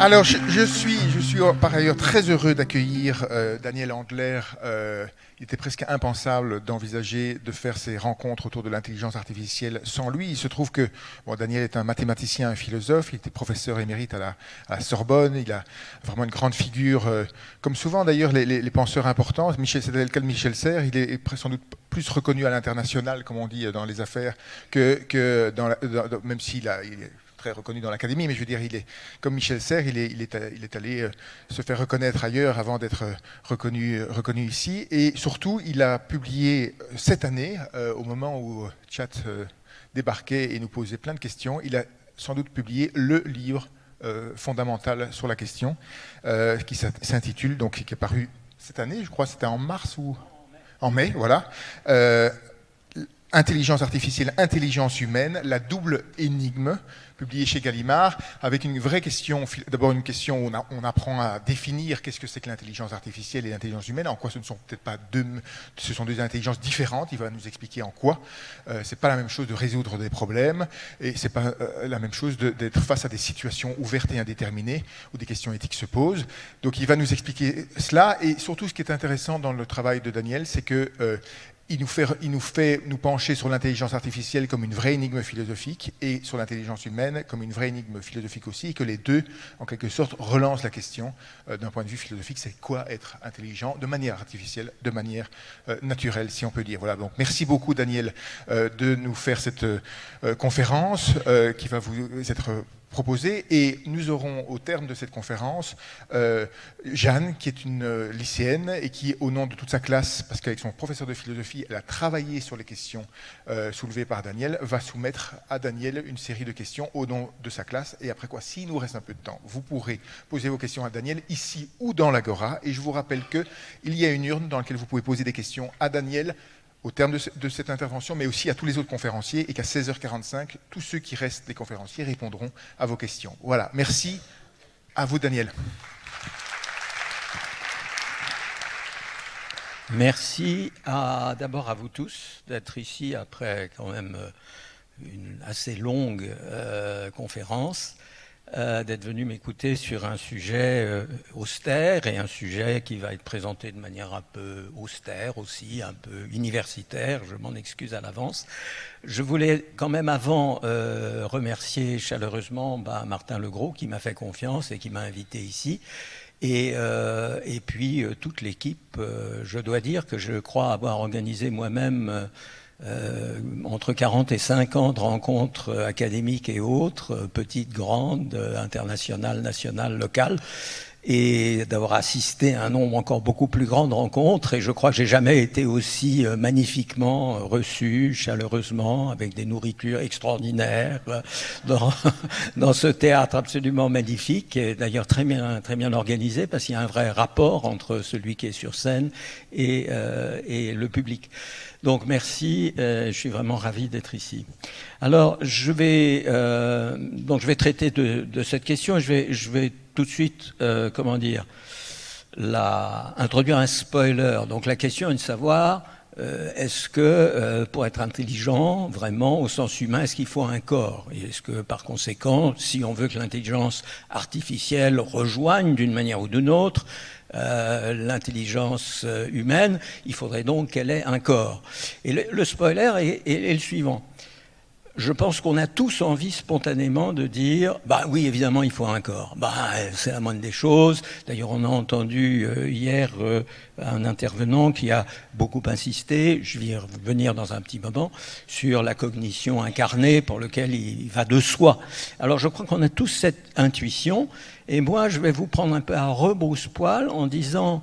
Alors, je suis par ailleurs très heureux d'accueillir Daniel Andler. Il était presque impensable d'envisager de faire ces rencontres autour de l'intelligence artificielle sans lui. Il se trouve que Daniel est un mathématicien, un philosophe. Il était professeur émérite à la Sorbonne. Il a vraiment une grande figure, comme souvent d'ailleurs les penseurs importants. C'est le cas de Michel Serres. Il est sans doute plus reconnu à l'international, comme on dit dans les affaires, que même s'il est très reconnu dans l'académie, mais je veux dire, il est comme Michel Serres, il est allé se faire reconnaître ailleurs avant d'être reconnu ici. Et surtout, il a publié cette année, au moment où Chat débarquait et nous posait plein de questions, il a sans doute publié le livre fondamental sur la question, qui s'intitule, donc qui est paru cette année, je crois, c'était en mars ou en mai, voilà. Intelligence artificielle, intelligence humaine, la double énigme, publié chez Gallimard, avec une vraie question, d'abord une question où on apprend à définir qu'est-ce que c'est que l'intelligence artificielle et l'intelligence humaine, en quoi ce ne sont peut-être pas ce sont deux intelligences différentes, il va nous expliquer en quoi. C'est pas la même chose de résoudre des problèmes, et c'est pas la même chose d'être face à des situations ouvertes et indéterminées, où des questions éthiques se posent. Donc il va nous expliquer cela, et surtout ce qui est intéressant dans le travail de Daniel, c'est que il nous fait nous pencher sur l'intelligence artificielle comme une vraie énigme philosophique et sur l'intelligence humaine comme une vraie énigme philosophique aussi, et que les deux, en quelque sorte, relancent la question d'un point de vue philosophique, c'est quoi être intelligent de manière artificielle, de manière naturelle, si on peut dire. Voilà, donc merci beaucoup Daniel de nous faire cette conférence qui va vous être proposée, et nous aurons au terme de cette conférence Jeanne, qui est une lycéenne et qui, au nom de toute sa classe, parce qu'avec son professeur de philosophie, elle a travaillé sur les questions soulevées par Daniel, va soumettre à Daniel une série de questions au nom de sa classe, et après quoi, s'il nous reste un peu de temps, vous pourrez poser vos questions à Daniel ici ou dans l'Agora, et je vous rappelle qu'il y a une urne dans laquelle vous pouvez poser des questions à Daniel au terme de cette intervention, mais aussi à tous les autres conférenciers, et qu'à 16h45, tous ceux qui restent des conférenciers répondront à vos questions. Voilà, merci à vous Daniel. Merci d'abord à vous tous d'être ici après quand même une assez longue conférence, d'être venu m'écouter sur un sujet austère, et un sujet qui va être présenté de manière un peu austère aussi, un peu universitaire, je m'en excuse à l'avance. Je voulais quand même avant remercier chaleureusement Martin Legros qui m'a fait confiance et qui m'a invité ici. Et puis toute l'équipe, je dois dire que je crois avoir organisé moi-même entre 40 et 50 rencontres académiques et autres, petites, grandes, internationales, nationales, locales, et d'avoir assisté à un nombre encore beaucoup plus grand de rencontres, et je crois que j'ai jamais été aussi magnifiquement reçu, chaleureusement, avec des nourritures extraordinaires, dans ce théâtre absolument magnifique, et d'ailleurs très bien organisé, parce qu'il y a un vrai rapport entre celui qui est sur scène et le public. Donc merci, je suis vraiment ravi d'être ici. Alors je vais traiter de cette question, et je vais tout de suite, introduire un spoiler. Donc la question est de savoir, est-ce que pour être intelligent, vraiment, au sens humain, est-ce qu'il faut un corps? Et est-ce que par conséquent, si on veut que l'intelligence artificielle rejoigne d'une manière ou d'une autre l'intelligence humaine, il faudrait donc qu'elle ait un corps. Et le spoiler est le suivant. Je pense qu'on a tous envie spontanément de dire oui, évidemment, il faut un corps. C'est la moindre des choses. D'ailleurs, on a entendu hier un intervenant qui a beaucoup insisté, je vais y revenir dans un petit moment, sur la cognition incarnée pour lequel il va de soi. Alors, je crois qu'on a tous cette intuition, et moi, je vais vous prendre un peu à rebrousse-poil en disant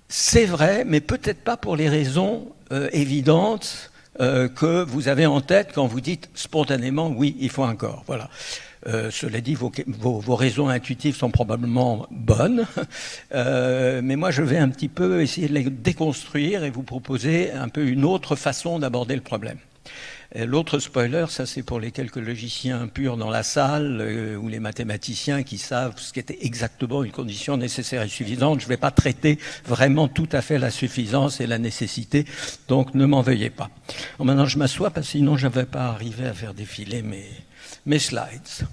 c'est vrai, mais peut-être pas pour les raisons évidentes que vous avez en tête quand vous dites spontanément oui, il faut un corps. Voilà. Cela dit, vos raisons intuitives sont probablement bonnes, mais moi je vais un petit peu essayer de les déconstruire et vous proposer un peu une autre façon d'aborder le problème. L'autre spoiler, ça c'est pour les quelques logiciens purs dans la salle ou les mathématiciens qui savent ce qu'était exactement une condition nécessaire et suffisante. Je ne vais pas traiter vraiment tout à fait la suffisance et la nécessité, donc ne m'en veuillez pas. Bon, maintenant je m'assois parce que sinon je ne vais pas arriver à faire défiler mes slides.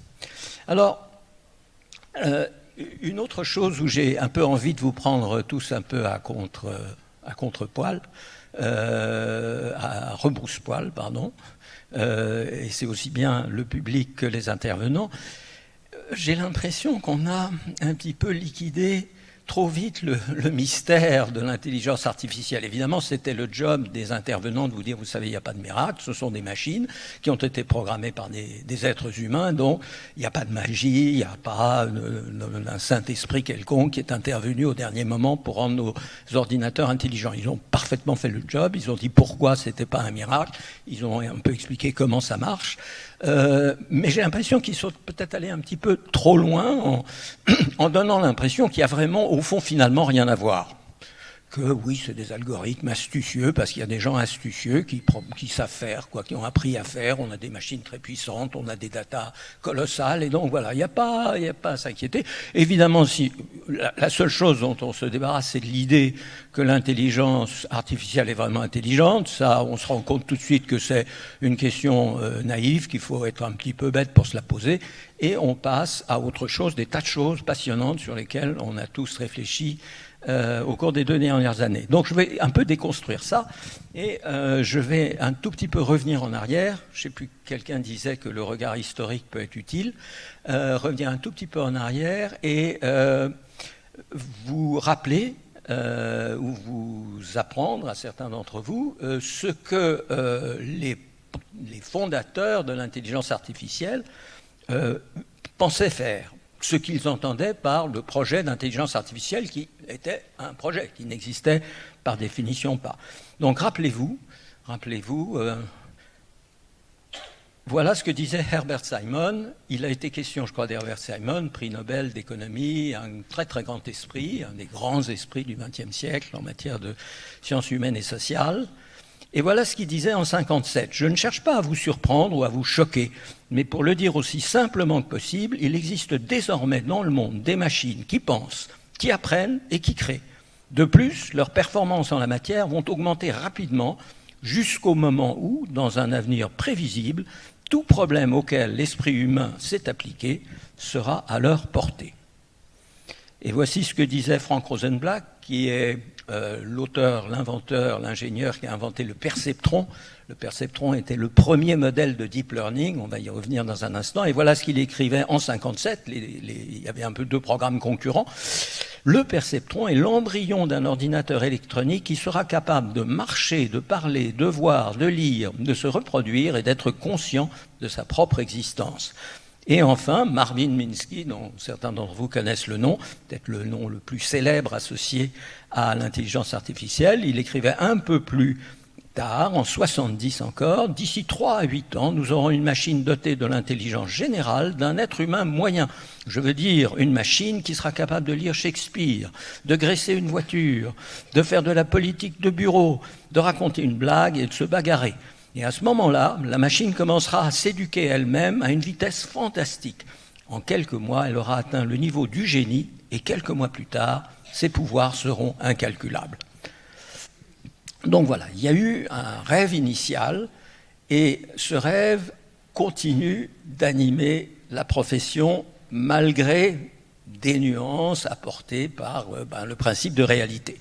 Alors, une autre chose où j'ai un peu envie de vous prendre tous un peu à contre-poil, à rebrousse-poil, pardon, et c'est aussi bien le public que les intervenants, j'ai l'impression qu'on a un petit peu liquidé trop vite le mystère de l'intelligence artificielle. Évidemment, c'était le job des intervenants de vous dire, vous savez, il n'y a pas de miracle, ce sont des machines qui ont été programmées par des êtres humains, donc il n'y a pas de magie, il n'y a pas un Saint-Esprit quelconque qui est intervenu au dernier moment pour rendre nos ordinateurs intelligents. Ils ont parfaitement fait le job, ils ont dit pourquoi ce n'était pas un miracle, ils ont un peu expliqué comment ça marche. Mais j'ai l'impression qu'ils sont peut-être allés un petit peu trop loin en donnant l'impression qu'il y a vraiment, au fond, finalement, rien à voir. Que oui, c'est des algorithmes astucieux, parce qu'il y a des gens astucieux qui savent faire, quoi, qui ont appris à faire. On a des machines très puissantes, on a des datas colossales, et donc voilà, il n'y a pas à s'inquiéter. Évidemment, si la seule chose dont on se débarrasse, c'est de l'idée que l'intelligence artificielle est vraiment intelligente. Ça, on se rend compte tout de suite que c'est une question naïve, qu'il faut être un petit peu bête pour se la poser, et on passe à autre chose, des tas de choses passionnantes sur lesquelles on a tous réfléchi au cours des 2 dernières années. Donc je vais un peu déconstruire ça et je vais un tout petit peu revenir en arrière. Je ne sais plus, quelqu'un disait que le regard historique peut être utile. Revenir un tout petit peu en arrière et vous rappeler ou vous apprendre à certains d'entre vous ce que les fondateurs de l'intelligence artificielle pensaient faire. Ce qu'ils entendaient par le projet d'intelligence artificielle qui était un projet, qui n'existait par définition pas. Donc rappelez-vous, voilà ce que disait Herbert Simon. Il a été question, je crois, d'Herbert Simon, prix Nobel d'économie, un très très grand esprit, un des grands esprits du XXe siècle en matière de sciences humaines et sociales. Et voilà ce qu'il disait en 1957. Je ne cherche pas à vous surprendre ou à vous choquer, mais pour le dire aussi simplement que possible, il existe désormais dans le monde des machines qui pensent, qui apprennent et qui créent. De plus, leurs performances en la matière vont augmenter rapidement jusqu'au moment où, dans un avenir prévisible, tout problème auquel l'esprit humain s'est appliqué sera à leur portée. Et voici ce que disait Frank Rosenblatt, qui est l'auteur, l'inventeur, l'ingénieur qui a inventé le perceptron. Le perceptron était le premier modèle de deep learning, on va y revenir dans un instant, et voilà ce qu'il écrivait en 1957, il y avait un peu 2 programmes concurrents. Le perceptron est l'embryon d'un ordinateur électronique qui sera capable de marcher, de parler, de voir, de lire, de se reproduire et d'être conscient de sa propre existence. Et enfin, Marvin Minsky, dont certains d'entre vous connaissent le nom, peut-être le nom le plus célèbre associé à l'intelligence artificielle, il écrivait un peu plus tard, en 70 encore, d'ici 3 à 8 ans, nous aurons une machine dotée de l'intelligence générale d'un être humain moyen. Je veux dire, une machine qui sera capable de lire Shakespeare, de graisser une voiture, de faire de la politique de bureau, de raconter une blague et de se bagarrer. Et à ce moment-là, la machine commencera à s'éduquer elle-même à une vitesse fantastique. En quelques mois, elle aura atteint le niveau du génie et quelques mois plus tard, ses pouvoirs seront incalculables. Donc voilà, il y a eu un rêve initial et ce rêve continue d'animer la profession malgré des nuances apportées par le principe de réalité.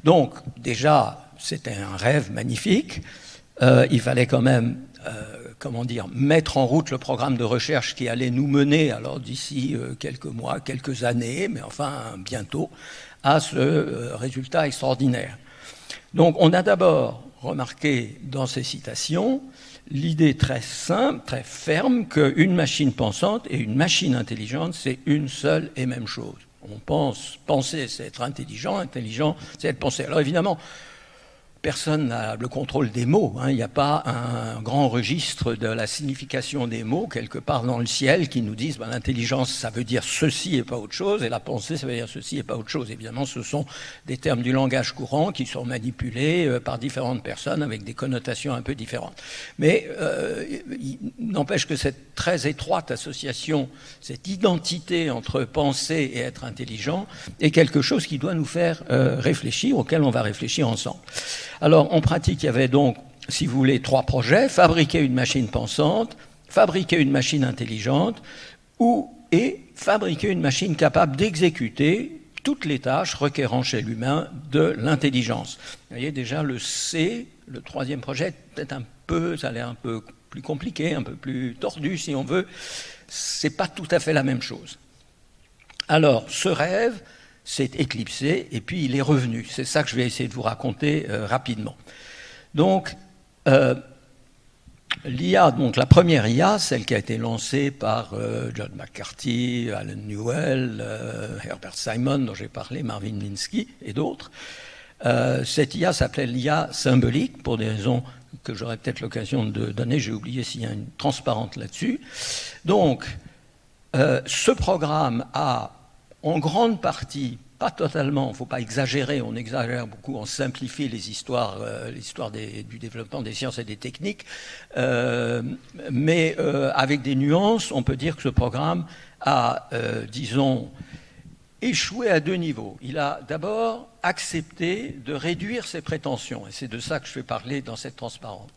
Donc déjà, c'était un rêve magnifique. Il fallait quand même, mettre en route le programme de recherche qui allait nous mener, alors d'ici quelques mois, quelques années, mais enfin bientôt, à ce résultat extraordinaire. Donc on a d'abord remarqué dans ces citations l'idée très simple, très ferme, qu'une machine pensante et une machine intelligente, c'est une seule et même chose. On penser c'est être intelligent, intelligent c'est être pensé. Alors évidemment, personne n'a le contrôle des mots. Il n'y a pas un grand registre de la signification des mots quelque part dans le ciel qui nous disent l'intelligence, ça veut dire ceci et pas autre chose, et la pensée, ça veut dire ceci et pas autre chose. Évidemment, ce sont des termes du langage courant qui sont manipulés par différentes personnes avec des connotations un peu différentes. Mais il n'empêche que cette très étroite association, cette identité entre penser et être intelligent est quelque chose qui doit nous faire réfléchir, auquel on va réfléchir ensemble. Alors, en pratique, il y avait donc, si vous voulez, 3 projets. Fabriquer une machine pensante, fabriquer une machine intelligente ou et fabriquer une machine capable d'exécuter toutes les tâches requérant chez l'humain de l'intelligence. Vous voyez déjà le C, le troisième projet, peut-être un peu, ça a l'air un peu plus compliqué, un peu plus tordu si on veut. C'est pas tout à fait la même chose. Alors, ce rêve s'est éclipsé et puis il est revenu. C'est ça que je vais essayer de vous raconter rapidement. Donc, l'IA, donc la première IA, celle qui a été lancée par John McCarthy, Alan Newell, Herbert Simon, dont j'ai parlé, Marvin Minsky et d'autres, cette IA s'appelait l'IA symbolique, pour des raisons que j'aurai peut-être l'occasion de donner, j'ai oublié s'il y a une transparente là-dessus. Donc, ce programme a en grande partie, pas totalement, il ne faut pas exagérer, on exagère beaucoup, on simplifie les histoires du développement des sciences et des techniques, mais avec des nuances, on peut dire que ce programme a, disons, échoué à deux niveaux. Il a d'abord accepté de réduire ses prétentions, et c'est de ça que je vais parler dans cette transparence.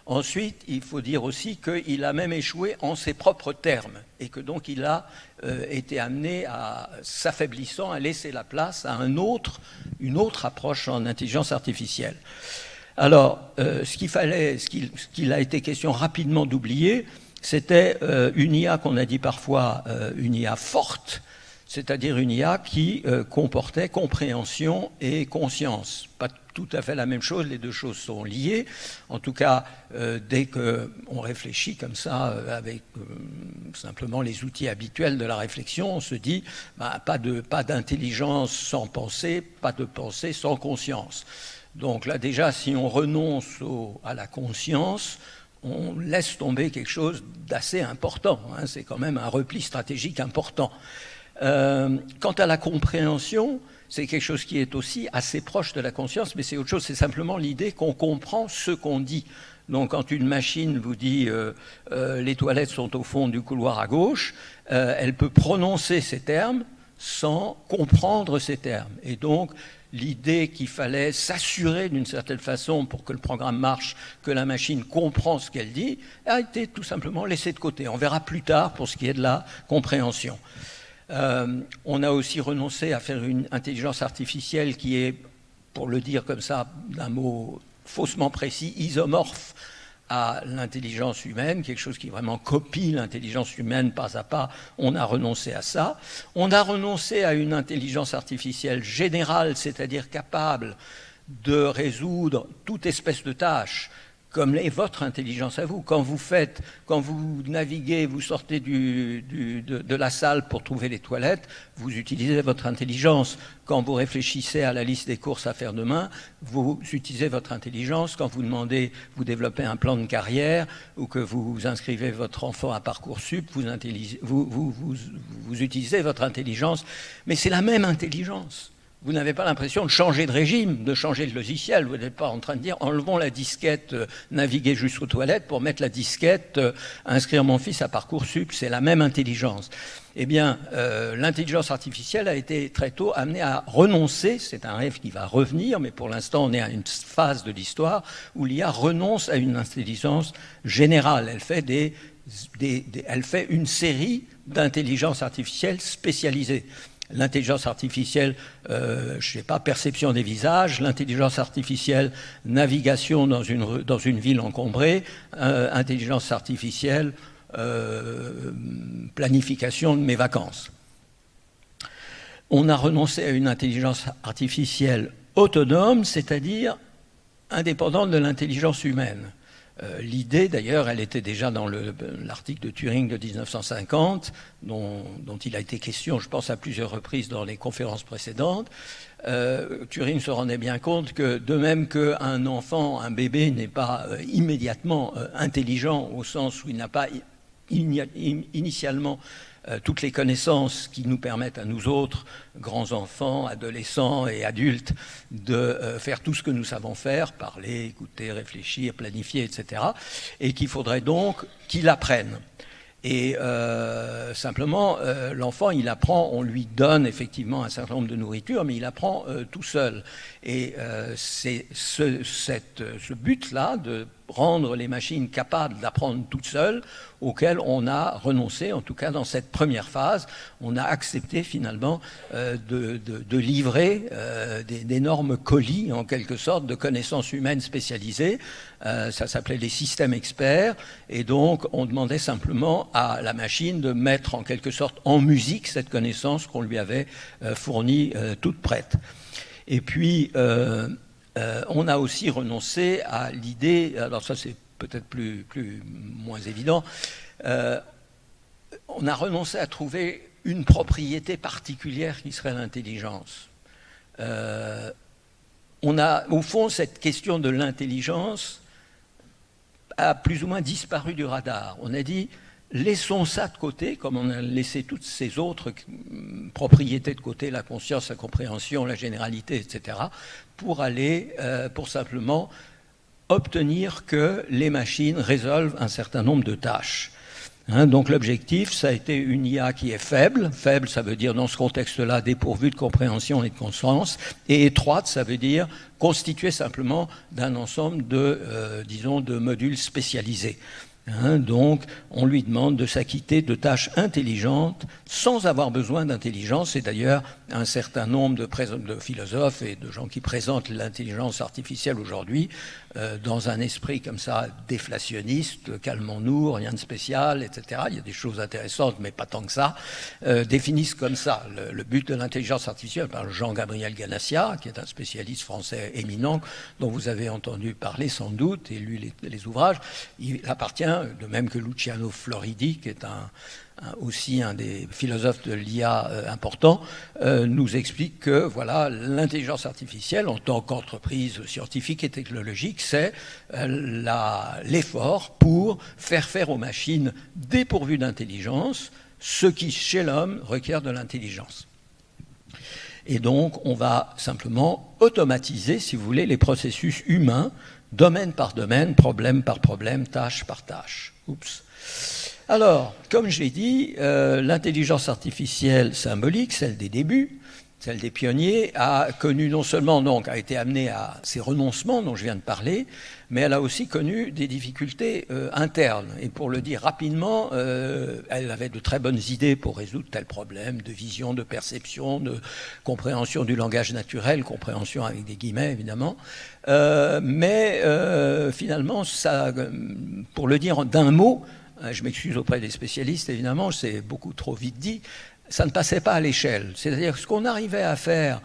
Ensuite, il faut dire aussi qu'il a même échoué en ses propres termes et que donc il a été amené à, s'affaiblissant, à laisser la place à une autre approche en intelligence artificielle. Alors, ce qu'il a été question rapidement d'oublier, c'était une IA qu'on a dit parfois une IA forte, c'est-à-dire une IA qui comportait compréhension et conscience. Pas tout à fait la même chose, les deux choses sont liées. En tout cas, dès qu'on réfléchit comme ça, avec simplement les outils habituels de la réflexion, on se dit pas d'intelligence sans pensée, pas de pensée sans conscience. Donc là déjà, si on renonce à la conscience, on laisse tomber quelque chose d'assez important. Hein, c'est quand même un repli stratégique important. Quant à la compréhension, c'est quelque chose qui est aussi assez proche de la conscience, mais c'est autre chose, c'est simplement l'idée qu'on comprend ce qu'on dit. Donc quand une machine vous dit les toilettes sont au fond du couloir à gauche, elle peut prononcer ces termes sans comprendre ces termes. Et donc l'idée qu'il fallait s'assurer d'une certaine façon pour que le programme marche, que la machine comprend ce qu'elle dit, a été tout simplement laissée de côté. On verra plus tard pour ce qui est de la compréhension. On a aussi renoncé à faire une intelligence artificielle qui est, pour le dire comme ça, d'un mot faussement précis, isomorphe à l'intelligence humaine, quelque chose qui vraiment copie l'intelligence humaine pas à pas. On a renoncé à ça. On a renoncé à une intelligence artificielle générale, c'est-à-dire capable de résoudre toute espèce de tâche, comme est votre intelligence à vous. Quand vous naviguez, vous sortez de la salle pour trouver les toilettes, vous utilisez votre intelligence. Quand vous réfléchissez à la liste des courses à faire demain, vous utilisez votre intelligence. Quand vous développez un plan de carrière ou que vous inscrivez votre enfant à Parcoursup, vous utilisez votre intelligence. Mais c'est la même intelligence. Vous n'avez pas l'impression de changer de régime, de changer de logiciel. Vous n'êtes pas en train de dire enlevons la disquette naviguer jusqu'aux toilettes pour mettre la disquette inscrire mon fils à Parcoursup. C'est la même intelligence. Eh bien, l'intelligence artificielle a été très tôt amenée à renoncer. C'est un rêve qui va revenir, mais pour l'instant, on est à une phase de l'histoire où l'IA renonce à une intelligence générale. Elle fait une série d'intelligences artificielles spécialisées. L'intelligence artificielle, perception des visages, l'intelligence artificielle, navigation dans une ville encombrée, intelligence artificielle, planification de mes vacances. On a renoncé à une intelligence artificielle autonome, c'est-à-dire indépendante de l'intelligence humaine. L'idée, d'ailleurs, elle était déjà dans l'article de Turing de 1950, dont il a été question, je pense, à plusieurs reprises dans les conférences précédentes. Turing se rendait bien compte que, de même qu'un enfant, un bébé, n'est pas immédiatement intelligent, au sens où il n'a pas initialement toutes les connaissances qui nous permettent à nous autres, grands enfants, adolescents et adultes, de faire tout ce que nous savons faire, parler, écouter, réfléchir, planifier, etc. Et qu'il faudrait donc qu'il apprenne. Et simplement, l'enfant, il apprend, on lui donne effectivement un certain nombre de nourritures, mais il apprend tout seul. Et c'est ce but-là de rendre les machines capables d'apprendre toutes seules, auquel on a renoncé, en tout cas dans cette première phase. On a accepté finalement de livrer d'énormes colis, en quelque sorte, de connaissances humaines spécialisées. Ça s'appelait les systèmes experts, et donc on demandait simplement à la machine de mettre en quelque sorte en musique cette connaissance qu'on lui avait fournie toute prête. Et puis, on a aussi renoncé à l'idée, alors ça c'est peut-être moins évident, on a renoncé à trouver une propriété particulière qui serait l'intelligence. On a, au fond, cette question de l'intelligence a plus ou moins disparu du radar. On a dit, laissons ça de côté, comme on a laissé toutes ces autres propriétés de côté, la conscience, la compréhension, la généralité, etc., pour simplement obtenir que les machines résolvent un certain nombre de tâches. Donc l'objectif, ça a été une IA qui est faible. Faible, ça veut dire dans ce contexte-là dépourvue de compréhension et de conscience. Et étroite, ça veut dire constituée simplement d'un ensemble de modules spécialisés. Donc, on lui demande de s'acquitter de tâches intelligentes sans avoir besoin d'intelligence. Et d'ailleurs, un certain nombre de philosophes et de gens qui présentent l'intelligence artificielle aujourd'hui, dans un esprit comme ça déflationniste, calmons-nous, rien de spécial, etc. Il y a des choses intéressantes, mais pas tant que ça, définissent comme ça le but de l'intelligence artificielle par Jean-Gabriel Ganassia, qui est un spécialiste français éminent, dont vous avez entendu parler sans doute et lu les ouvrages. Il appartient, de même que Luciano Floridi, qui est aussi un des philosophes de l'IA importants, nous explique que voilà, l'intelligence artificielle, en tant qu'entreprise scientifique et technologique, c'est l'effort pour faire aux machines dépourvues d'intelligence ce qui, chez l'homme, requiert de l'intelligence. Et donc, on va simplement automatiser, si vous voulez, les processus humains, domaine par domaine, problème par problème, tâche par tâche. Oups. Alors, comme j'ai dit, l'intelligence artificielle symbolique, celle des débuts, celle des pionniers, a connu non seulement, donc, a été amenée à ces renoncements dont je viens de parler, mais elle a aussi connu des difficultés internes. Et pour le dire rapidement, elle avait de très bonnes idées pour résoudre tel problème de vision, de perception, de compréhension du langage naturel, compréhension avec des guillemets évidemment. Mais finalement, ça, pour le dire d'un mot, je m'excuse auprès des spécialistes, évidemment, c'est beaucoup trop vite dit, ça ne passait pas à l'échelle. C'est-à-dire que ce qu'on arrivait à faire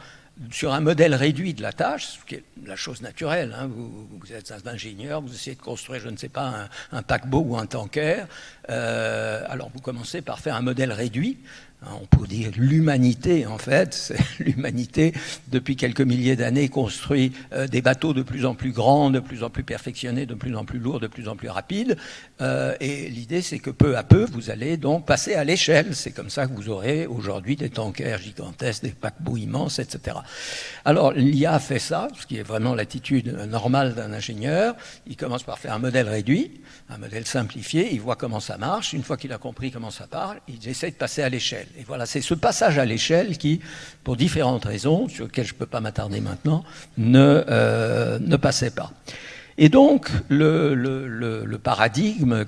sur un modèle réduit de la tâche, ce qui est la chose naturelle, vous êtes un ingénieur, vous essayez de construire, je ne sais pas, un paquebot ou un tanker, alors vous commencez par faire un modèle réduit. On peut dire l'humanité, en fait, c'est l'humanité, depuis quelques milliers d'années, construit des bateaux de plus en plus grands, de plus en plus perfectionnés, de plus en plus lourds, de plus en plus rapides. Et l'idée, c'est que peu à peu, vous allez donc passer à l'échelle. C'est comme ça que vous aurez aujourd'hui des tankers gigantesques, des paquebots immenses, etc. Alors, l'IA fait ça, ce qui est vraiment l'attitude normale d'un ingénieur. Il commence par faire un modèle réduit, un modèle simplifié, il voit comment ça marche. Une fois qu'il a compris comment ça parle, il essaie de passer à l'échelle. Et voilà, c'est ce passage à l'échelle qui, pour différentes raisons, sur lesquelles je ne peux pas m'attarder maintenant, ne passait pas. Et donc, le paradigme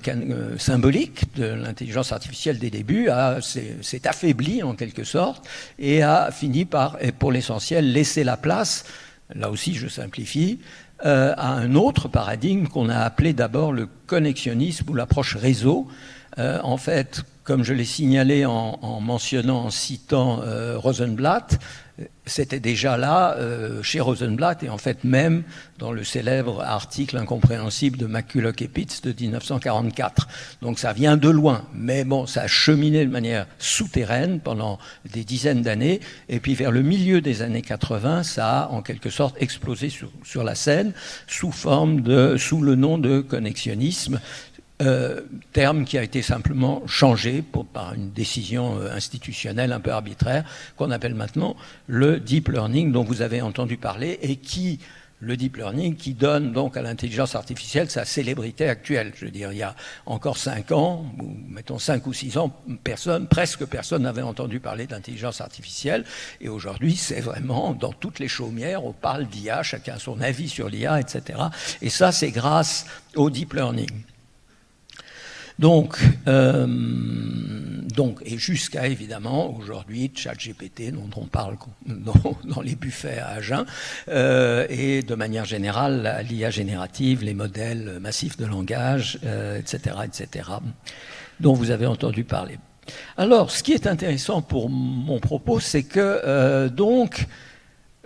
symbolique de l'intelligence artificielle des débuts s'est affaibli en quelque sorte et a fini par, pour l'essentiel, laisser la place, là aussi je simplifie, à un autre paradigme qu'on a appelé d'abord le connexionnisme ou l'approche réseau. En fait, comme je l'ai signalé en mentionnant, en citant Rosenblatt, c'était déjà là chez Rosenblatt et en fait même dans le célèbre article incompréhensible de McCulloch et Pitts de 1944. Donc ça vient de loin, mais bon, ça a cheminé de manière souterraine pendant des dizaines d'années et puis vers le milieu des années 80, ça a en quelque sorte explosé sur la scène sous le nom de connexionnisme. Terme qui a été simplement changé par une décision institutionnelle un peu arbitraire qu'on appelle maintenant le deep learning dont vous avez entendu parler et qui le deep learning qui donne donc à l'intelligence artificielle sa célébrité actuelle. Je veux dire, il y a encore 5 ans, ou mettons 5 ou 6 ans, presque personne n'avait entendu parler d'intelligence artificielle. Et aujourd'hui, c'est vraiment dans toutes les chaumières, on parle d'IA, chacun a son avis sur l'IA, etc. Et ça, c'est grâce au deep learning. Donc, et jusqu'à évidemment aujourd'hui ChatGPT dont on parle dans les buffets à Agen, et de manière générale l'IA générative, les modèles massifs de langage, etc., dont vous avez entendu parler. Alors, ce qui est intéressant pour mon propos, c'est que donc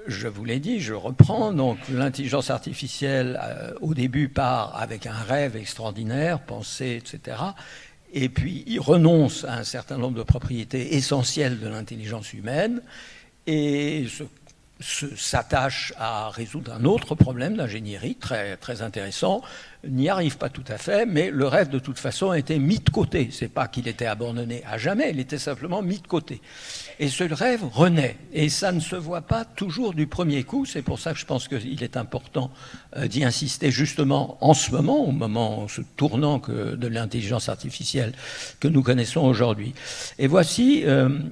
je vous l'ai dit, je reprends, donc l'intelligence artificielle au début part avec un rêve extraordinaire, pensée, etc. Et puis il renonce à un certain nombre de propriétés essentielles de l'intelligence humaine et s'attache à résoudre un autre problème d'ingénierie très, très intéressant, n'y arrive pas tout à fait, mais le rêve de toute façon a été mis de côté. C'est pas qu'il était abandonné à jamais, il était simplement mis de côté. Et ce rêve renaît, et ça ne se voit pas toujours du premier coup. C'est pour ça que je pense qu'il est important d'y insister justement en ce moment, ce tournant de l'intelligence artificielle que nous connaissons aujourd'hui. Et voici,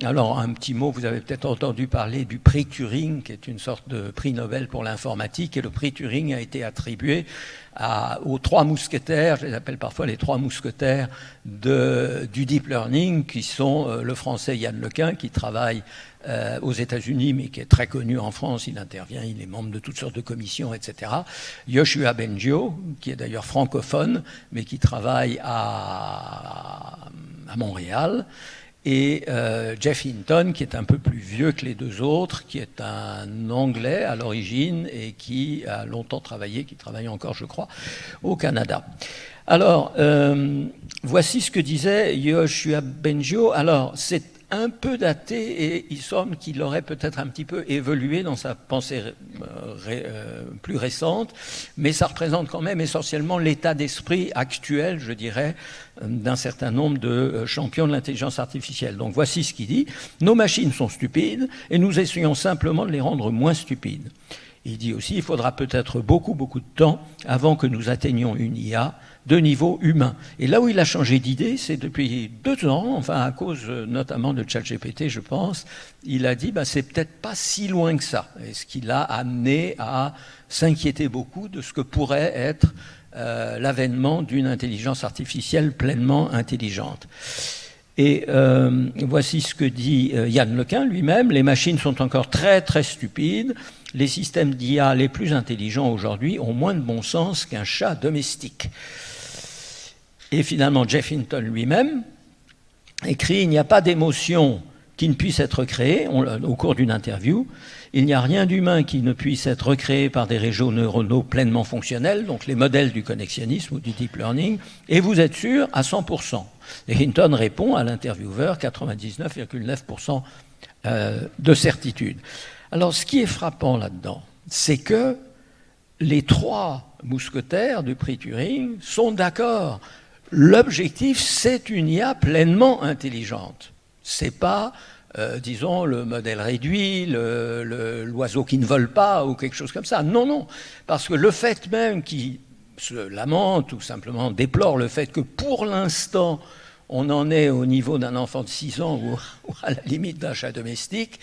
alors un petit mot, vous avez peut-être entendu parler du prix Turing, qui est une sorte de prix Nobel pour l'informatique, et le prix Turing a été attribué aux 3 mousquetaires, je les appelle parfois les 3 mousquetaires du deep learning, qui sont le français Yann Lequin, qui travaille aux États-Unis, mais qui est très connu en France. Il intervient, il est membre de toutes sortes de commissions, etc. Yoshua Bengio, qui est d'ailleurs francophone, mais qui travaille à Montréal. Et Geoff Hinton, qui est un peu plus vieux que les 2 autres, qui est un Anglais à l'origine et qui a longtemps travaillé, qui travaille encore, je crois, au Canada. Alors, voici ce que disait Yoshua Bengio. Alors, c'est un peu daté et il semble qu'il aurait peut-être un petit peu évolué dans sa pensée plus récente, mais ça représente quand même essentiellement l'état d'esprit actuel, je dirais, d'un certain nombre de champions de l'intelligence artificielle. Donc voici ce qu'il dit. Nos machines sont stupides et nous essayons simplement de les rendre moins stupides. Il dit aussi qu'il faudra peut-être beaucoup de temps avant que nous atteignions une IA de niveau humain. Et là où il a changé d'idée, c'est depuis 2 ans, enfin à cause notamment de ChatGPT, je pense, il a dit c'est peut-être pas si loin que ça. Et ce qui l'a amené à s'inquiéter beaucoup de ce que pourrait être l'avènement d'une intelligence artificielle pleinement intelligente. Et voici ce que dit Yann Lequin lui-même. Les machines sont encore très très stupides. Les systèmes d'IA les plus intelligents aujourd'hui ont moins de bon sens qu'un chat domestique. Et finalement, Geoff Hinton lui-même écrit « Il n'y a pas d'émotion qui ne puisse être créée » au cours d'une interview. « Il n'y a rien d'humain qui ne puisse être recréé par des réseaux neuronaux pleinement fonctionnels, donc les modèles du connexionnisme ou du deep learning, et vous êtes sûr à 100%. » Et Hinton répond à l'intervieweur 99,9% de certitude. Alors, ce qui est frappant là-dedans, c'est que les 3 mousquetaires du prix Turing sont d'accord. L'objectif, c'est une IA pleinement intelligente. C'est pas, disons, le modèle réduit, l'oiseau qui ne vole pas ou quelque chose comme ça. Non. Parce que le fait même qu'il se lamente ou simplement déplore le fait que pour l'instant, on en est au niveau d'un enfant de 6 ans ou à la limite d'un chat domestique,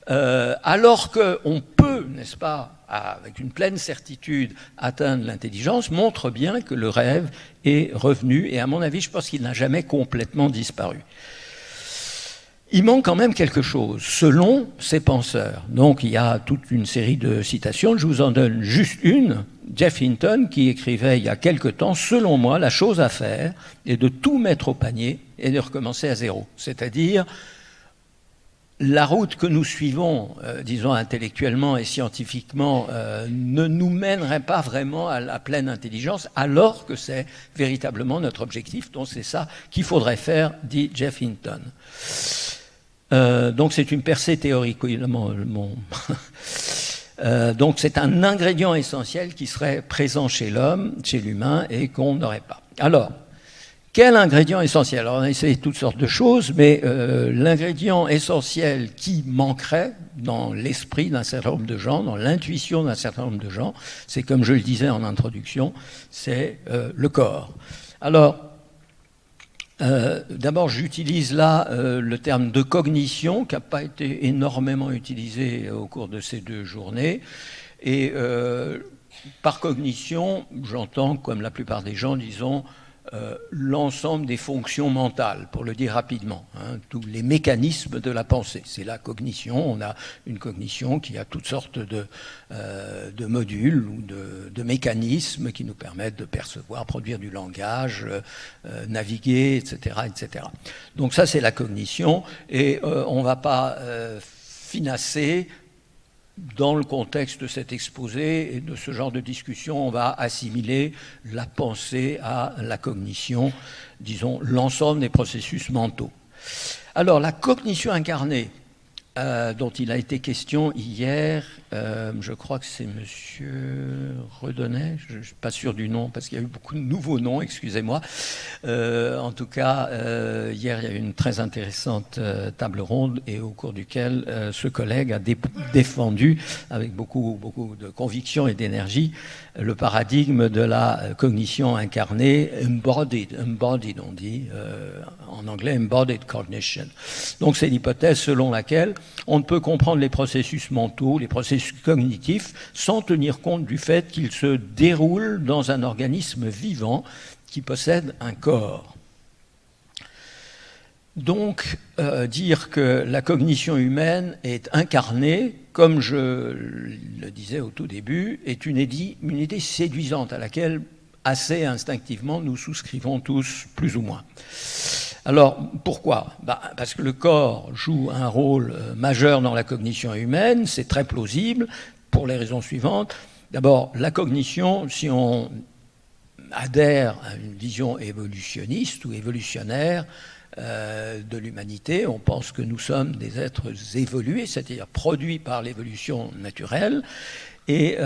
alors qu'on peut, n'est-ce pas, avec une pleine certitude, atteindre l'intelligence, montre bien que le rêve est revenu. Et à mon avis, je pense qu'il n'a jamais complètement disparu. Il manque quand même quelque chose, selon ces penseurs. Donc il y a toute une série de citations, je vous en donne juste une. Geoff Hinton, qui écrivait il y a quelque temps, selon moi, la chose à faire est de tout mettre au panier et de recommencer à zéro. C'est-à-dire, la route que nous suivons, disons intellectuellement et scientifiquement, ne nous mènerait pas vraiment à la pleine intelligence, alors que c'est véritablement notre objectif. Donc c'est ça qu'il faudrait faire, dit Geoff Hinton. Donc c'est une percée théorique. Donc c'est un ingrédient essentiel qui serait présent chez l'homme, chez l'humain, et qu'on n'aurait pas. Alors, Quel ingrédient essentiel? Alors, on a essayé toutes sortes de choses, mais l'ingrédient essentiel qui manquerait dans l'esprit d'un certain nombre de gens, dans l'intuition d'un certain nombre de gens, c'est, comme je le disais en introduction, c'est le corps. Alors, d'abord, j'utilise là le terme de cognition, qui n'a pas été énormément utilisé au cours de ces 2 journées. Et par cognition, j'entends, comme la plupart des gens, disons, l'ensemble des fonctions mentales, pour le dire rapidement, hein, tous les mécanismes de la pensée. C'est la cognition. On a une cognition qui a toutes sortes de modules ou de mécanismes qui nous permettent de percevoir, produire du langage, naviguer, etc., etc. Donc ça, c'est la cognition, et on ne va pas finasser. Dans le contexte de cet exposé et de ce genre de discussion, on va assimiler la pensée à la cognition, disons l'ensemble des processus mentaux. Alors la cognition incarnée, dont il a été question hier, je crois que c'est Monsieur Redonnet, je ne suis pas sûr du nom parce qu'il y a eu beaucoup de nouveaux noms, excusez-moi. En tout cas, hier il y a eu une très intéressante table ronde et au cours duquel ce collègue a défendu avec beaucoup de conviction et d'énergie le paradigme de la cognition incarnée, embodied on dit, en anglais embodied cognition. Donc c'est l'hypothèse selon laquelle on ne peut comprendre les processus mentaux, les processus cognitifs, sans tenir compte du fait qu'ils se déroulent dans un organisme vivant qui possède un corps. Donc, dire que la cognition humaine est incarnée, comme je le disais au tout début, est une idée séduisante à laquelle, assez instinctivement, nous souscrivons tous, plus ou moins. Alors, pourquoi? Parce que le corps joue un rôle majeur dans la cognition humaine, c'est très plausible, pour les raisons suivantes. D'abord, la cognition, si on adhère à une vision évolutionniste ou évolutionnaire de l'humanité, on pense que nous sommes des êtres évolués, c'est-à-dire produits par l'évolution naturelle, et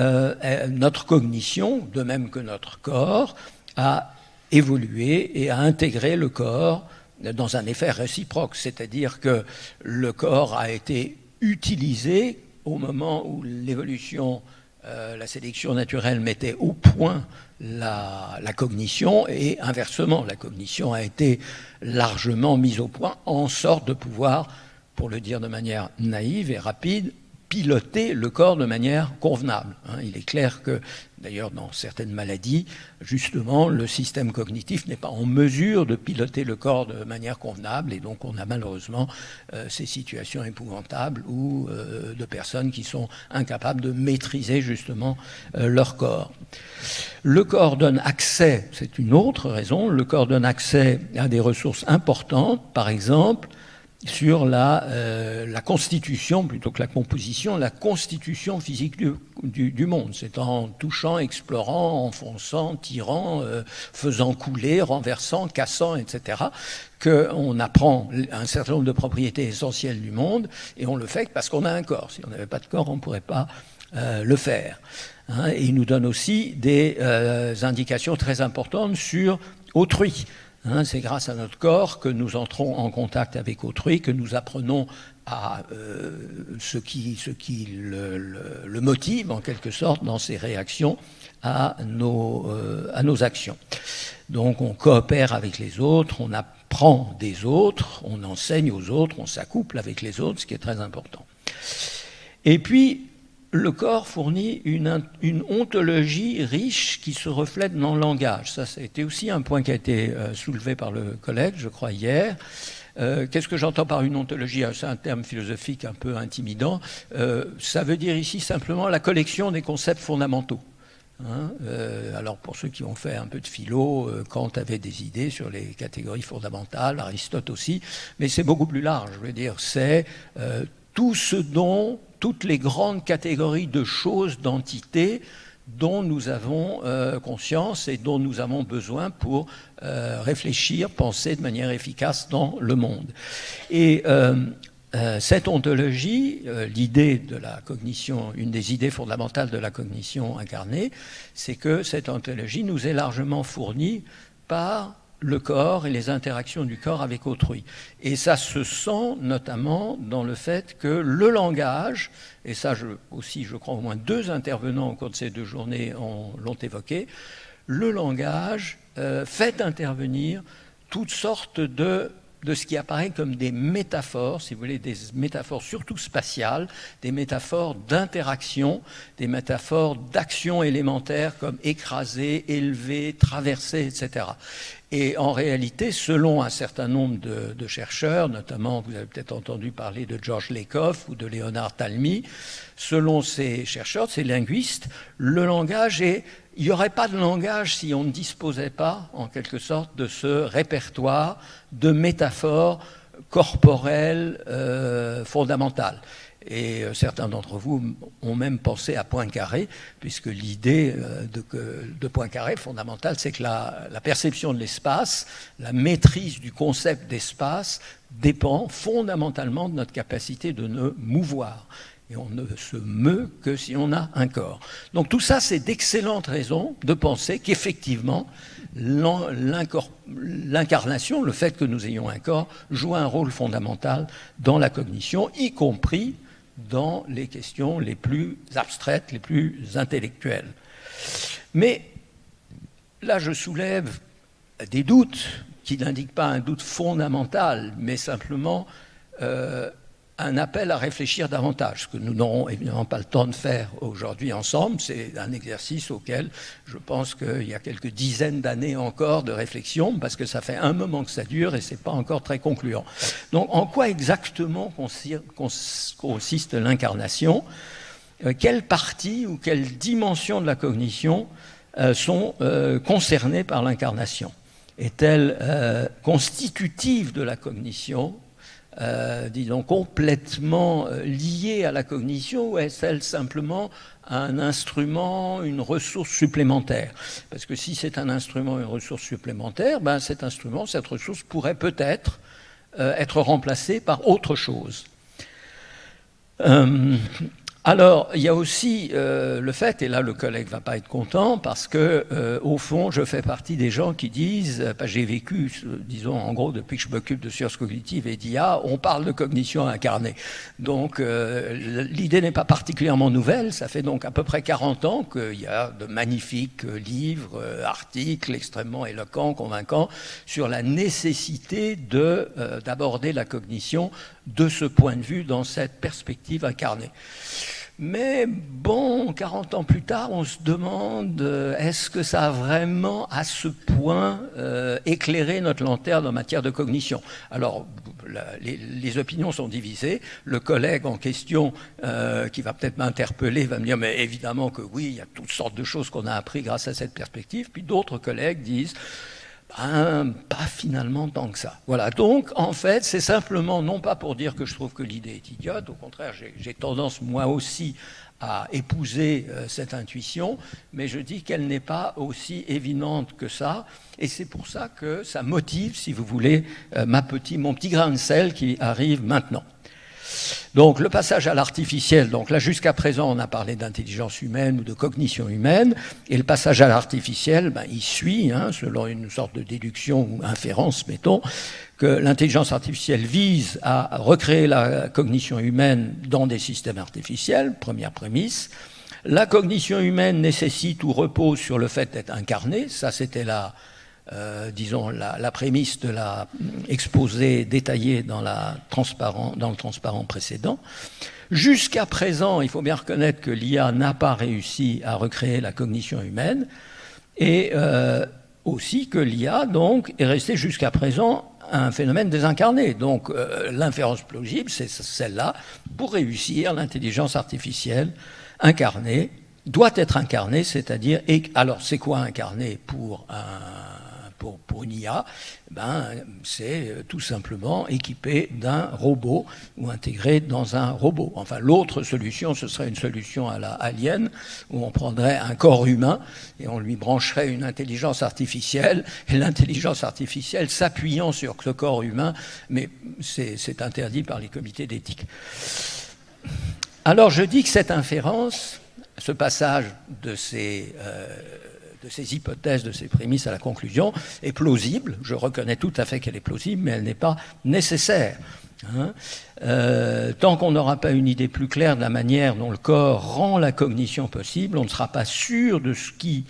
notre cognition, de même que notre corps, a évolué et a intégré le corps dans un effet réciproque, c'est-à-dire que le corps a été utilisé au moment où l'évolution, la sélection naturelle mettait au point la cognition, et inversement, la cognition a été largement mise au point en sorte de pouvoir, pour le dire de manière naïve et rapide, piloter le corps de manière convenable. Il est clair que, d'ailleurs, dans certaines maladies, justement, le système cognitif n'est pas en mesure de piloter le corps de manière convenable, et donc on a malheureusement ces situations épouvantables où de personnes qui sont incapables de maîtriser justement leur corps. Le corps donne accès, c'est une autre raison, le corps donne accès à des ressources importantes, par exemple, sur la constitution, plutôt que la composition, la constitution physique du monde. C'est en touchant, explorant, enfonçant, tirant, faisant couler, renversant, cassant, etc., qu'on apprend un certain nombre de propriétés essentielles du monde, et on le fait parce qu'on a un corps. Si on n'avait pas de corps, on ne pourrait pas le faire. Et il nous donne aussi des indications très importantes sur autrui. C'est grâce à notre corps que nous entrons en contact avec autrui, que nous apprenons à ce qui le motive en quelque sorte dans ses réactions à nos actions. Donc on coopère avec les autres, on apprend des autres, on enseigne aux autres, on s'accouple avec les autres, ce qui est très important. Et puis, le corps fournit une ontologie riche qui se reflète dans le langage. Ça a été aussi un point qui a été soulevé par le collègue, je crois, hier. Qu'est-ce que j'entends par une ontologie? C'est un terme philosophique un peu intimidant. Ça veut dire ici simplement la collection des concepts fondamentaux. Alors pour ceux qui ont fait un peu de philo, Kant avait des idées sur les catégories fondamentales, Aristote aussi, mais c'est beaucoup plus large. Je veux dire, c'est tout ce dont toutes les grandes catégories de choses, d'entités dont nous avons conscience et dont nous avons besoin pour réfléchir, penser de manière efficace dans le monde. Et cette ontologie, l'idée de la cognition, une des idées fondamentales de la cognition incarnée, c'est que cette ontologie nous est largement fournie par le corps et les interactions du corps avec autrui. Et ça se sent notamment dans le fait que le langage, et ça aussi je crois au moins 2 intervenants au cours de ces 2 journées l'ont évoqué, le langage fait intervenir toutes sortes de ce qui apparaît comme des métaphores, si vous voulez, des métaphores surtout spatiales, des métaphores d'interaction, des métaphores d'action élémentaire comme écraser, élever, traverser, etc. Et en réalité, selon un certain nombre de chercheurs, notamment, vous avez peut-être entendu parler de George Lakoff ou de Leonard Talmy, selon ces chercheurs, ces linguistes, le langage est... Il n'y aurait pas de langage si on ne disposait pas, en quelque sorte, de ce répertoire de métaphores corporelles fondamentales. Et certains d'entre vous ont même pensé à Poincaré, puisque l'idée de Poincaré fondamentale, c'est que la perception de l'espace, la maîtrise du concept d'espace dépend fondamentalement de notre capacité de nous mouvoir. Et on ne se meut que si on a un corps. Donc tout ça, c'est d'excellentes raisons de penser qu'effectivement, l'incarnation, le fait que nous ayons un corps, joue un rôle fondamental dans la cognition, y compris dans les questions les plus abstraites, les plus intellectuelles. Mais là, je soulève des doutes qui n'indiquent pas un doute fondamental, mais simplement un appel à réfléchir davantage, ce que nous n'aurons évidemment pas le temps de faire aujourd'hui ensemble. C'est un exercice auquel je pense qu'il y a quelques dizaines d'années encore de réflexion, parce que ça fait un moment que ça dure et ce n'est pas encore très concluant. Donc en quoi exactement consiste l'incarnation ? Quelle partie ou quelle dimension de la cognition sont concernées par l'incarnation ? Est-elle constitutive de la cognition ? Disons, complètement liée à la cognition, ou est-elle simplement un instrument, une ressource supplémentaire ? Parce que si c'est un instrument, une ressource supplémentaire, ben cet instrument, cette ressource pourrait peut-être être remplacée par autre chose. Alors, il y a aussi le fait, et là le collègue ne va pas être content, parce que, au fond, je fais partie des gens qui disent, j'ai vécu, disons, en gros, depuis que je m'occupe de sciences cognitives et d'IA, on parle de cognition incarnée. Donc, l'idée n'est pas particulièrement nouvelle, ça fait donc à peu près 40 ans qu'il y a de magnifiques livres, articles extrêmement éloquents, convaincants, sur la nécessité d'aborder la cognition de ce point de vue, dans cette perspective incarnée. Mais bon, 40 ans plus tard, on se demande, est-ce que ça a vraiment à ce point éclairé notre lanterne en matière de cognition ? Alors, les opinions sont divisées. Le collègue en question, qui va peut-être m'interpeller, va me dire, mais évidemment que oui, il y a toutes sortes de choses qu'on a appris grâce à cette perspective. Puis d'autres collègues disent, pas finalement tant que ça. Voilà, donc en fait, c'est simplement, non pas pour dire que je trouve que l'idée est idiote, au contraire, j'ai tendance moi aussi à épouser cette intuition, mais je dis qu'elle n'est pas aussi évidente que ça, et c'est pour ça que ça motive, si vous voulez, mon petit grain de sel qui arrive maintenant. Donc le passage à l'artificiel, donc là jusqu'à présent on a parlé d'intelligence humaine ou de cognition humaine, et le passage à l'artificiel, il suit, selon une sorte de déduction ou inférence, mettons, que l'intelligence artificielle vise à recréer la cognition humaine dans des systèmes artificiels, première prémisse. La cognition humaine nécessite ou repose sur le fait d'être incarnée, ça c'était disons, la prémisse de l'exposé détaillé dans le transparent précédent. Jusqu'à présent, il faut bien reconnaître que l'IA n'a pas réussi à recréer la cognition humaine, et aussi que l'IA, donc, est restée jusqu'à présent un phénomène désincarné. Donc, l'inférence plausible, c'est celle-là. Pour réussir, l'intelligence artificielle incarnée doit être incarnée, c'est-à-dire... Alors, c'est quoi incarné pour une IA, c'est tout simplement équipé d'un robot ou intégré dans un robot. Enfin, l'autre solution, ce serait une solution à la Alien, où on prendrait un corps humain et on lui brancherait une intelligence artificielle, et l'intelligence artificielle s'appuyant sur ce corps humain, mais c'est interdit par les comités d'éthique. Alors, je dis que cette inférence, ce passage de de ces hypothèses, de ces prémices à la conclusion est plausible. Je reconnais tout à fait qu'elle est plausible, mais elle n'est pas nécessaire. Hein. Tant qu'on n'aura pas une idée plus claire de la manière dont le corps rend la cognition possible, on ne sera pas sûr de ce qui,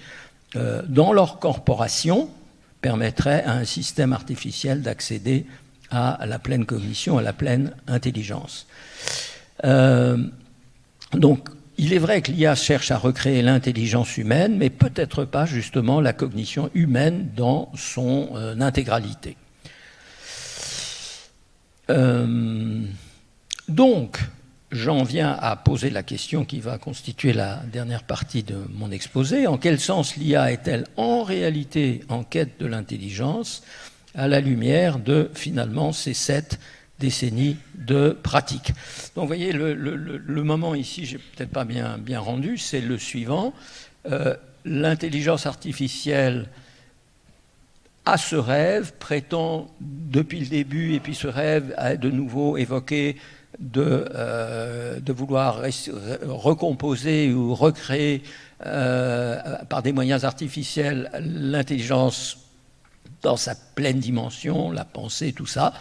dans leur corporation, permettrait à un système artificiel d'accéder à la pleine cognition, à la pleine intelligence. Donc, il est vrai que l'IA cherche à recréer l'intelligence humaine, mais peut-être pas justement la cognition humaine dans son intégralité. Donc, j'en viens à poser la question qui va constituer la dernière partie de mon exposé. En quel sens l'IA est-elle en réalité en quête de l'intelligence à la lumière de, finalement, ces 7 décennies de pratique? Donc, vous voyez, le moment ici, j'ai peut-être pas bien rendu, c'est le suivant. L'intelligence artificielle a ce rêve, prétend depuis le début, et puis ce rêve a de nouveau évoqué de vouloir recomposer ou recréer par des moyens artificiels l'intelligence dans sa pleine dimension, la pensée, tout ça.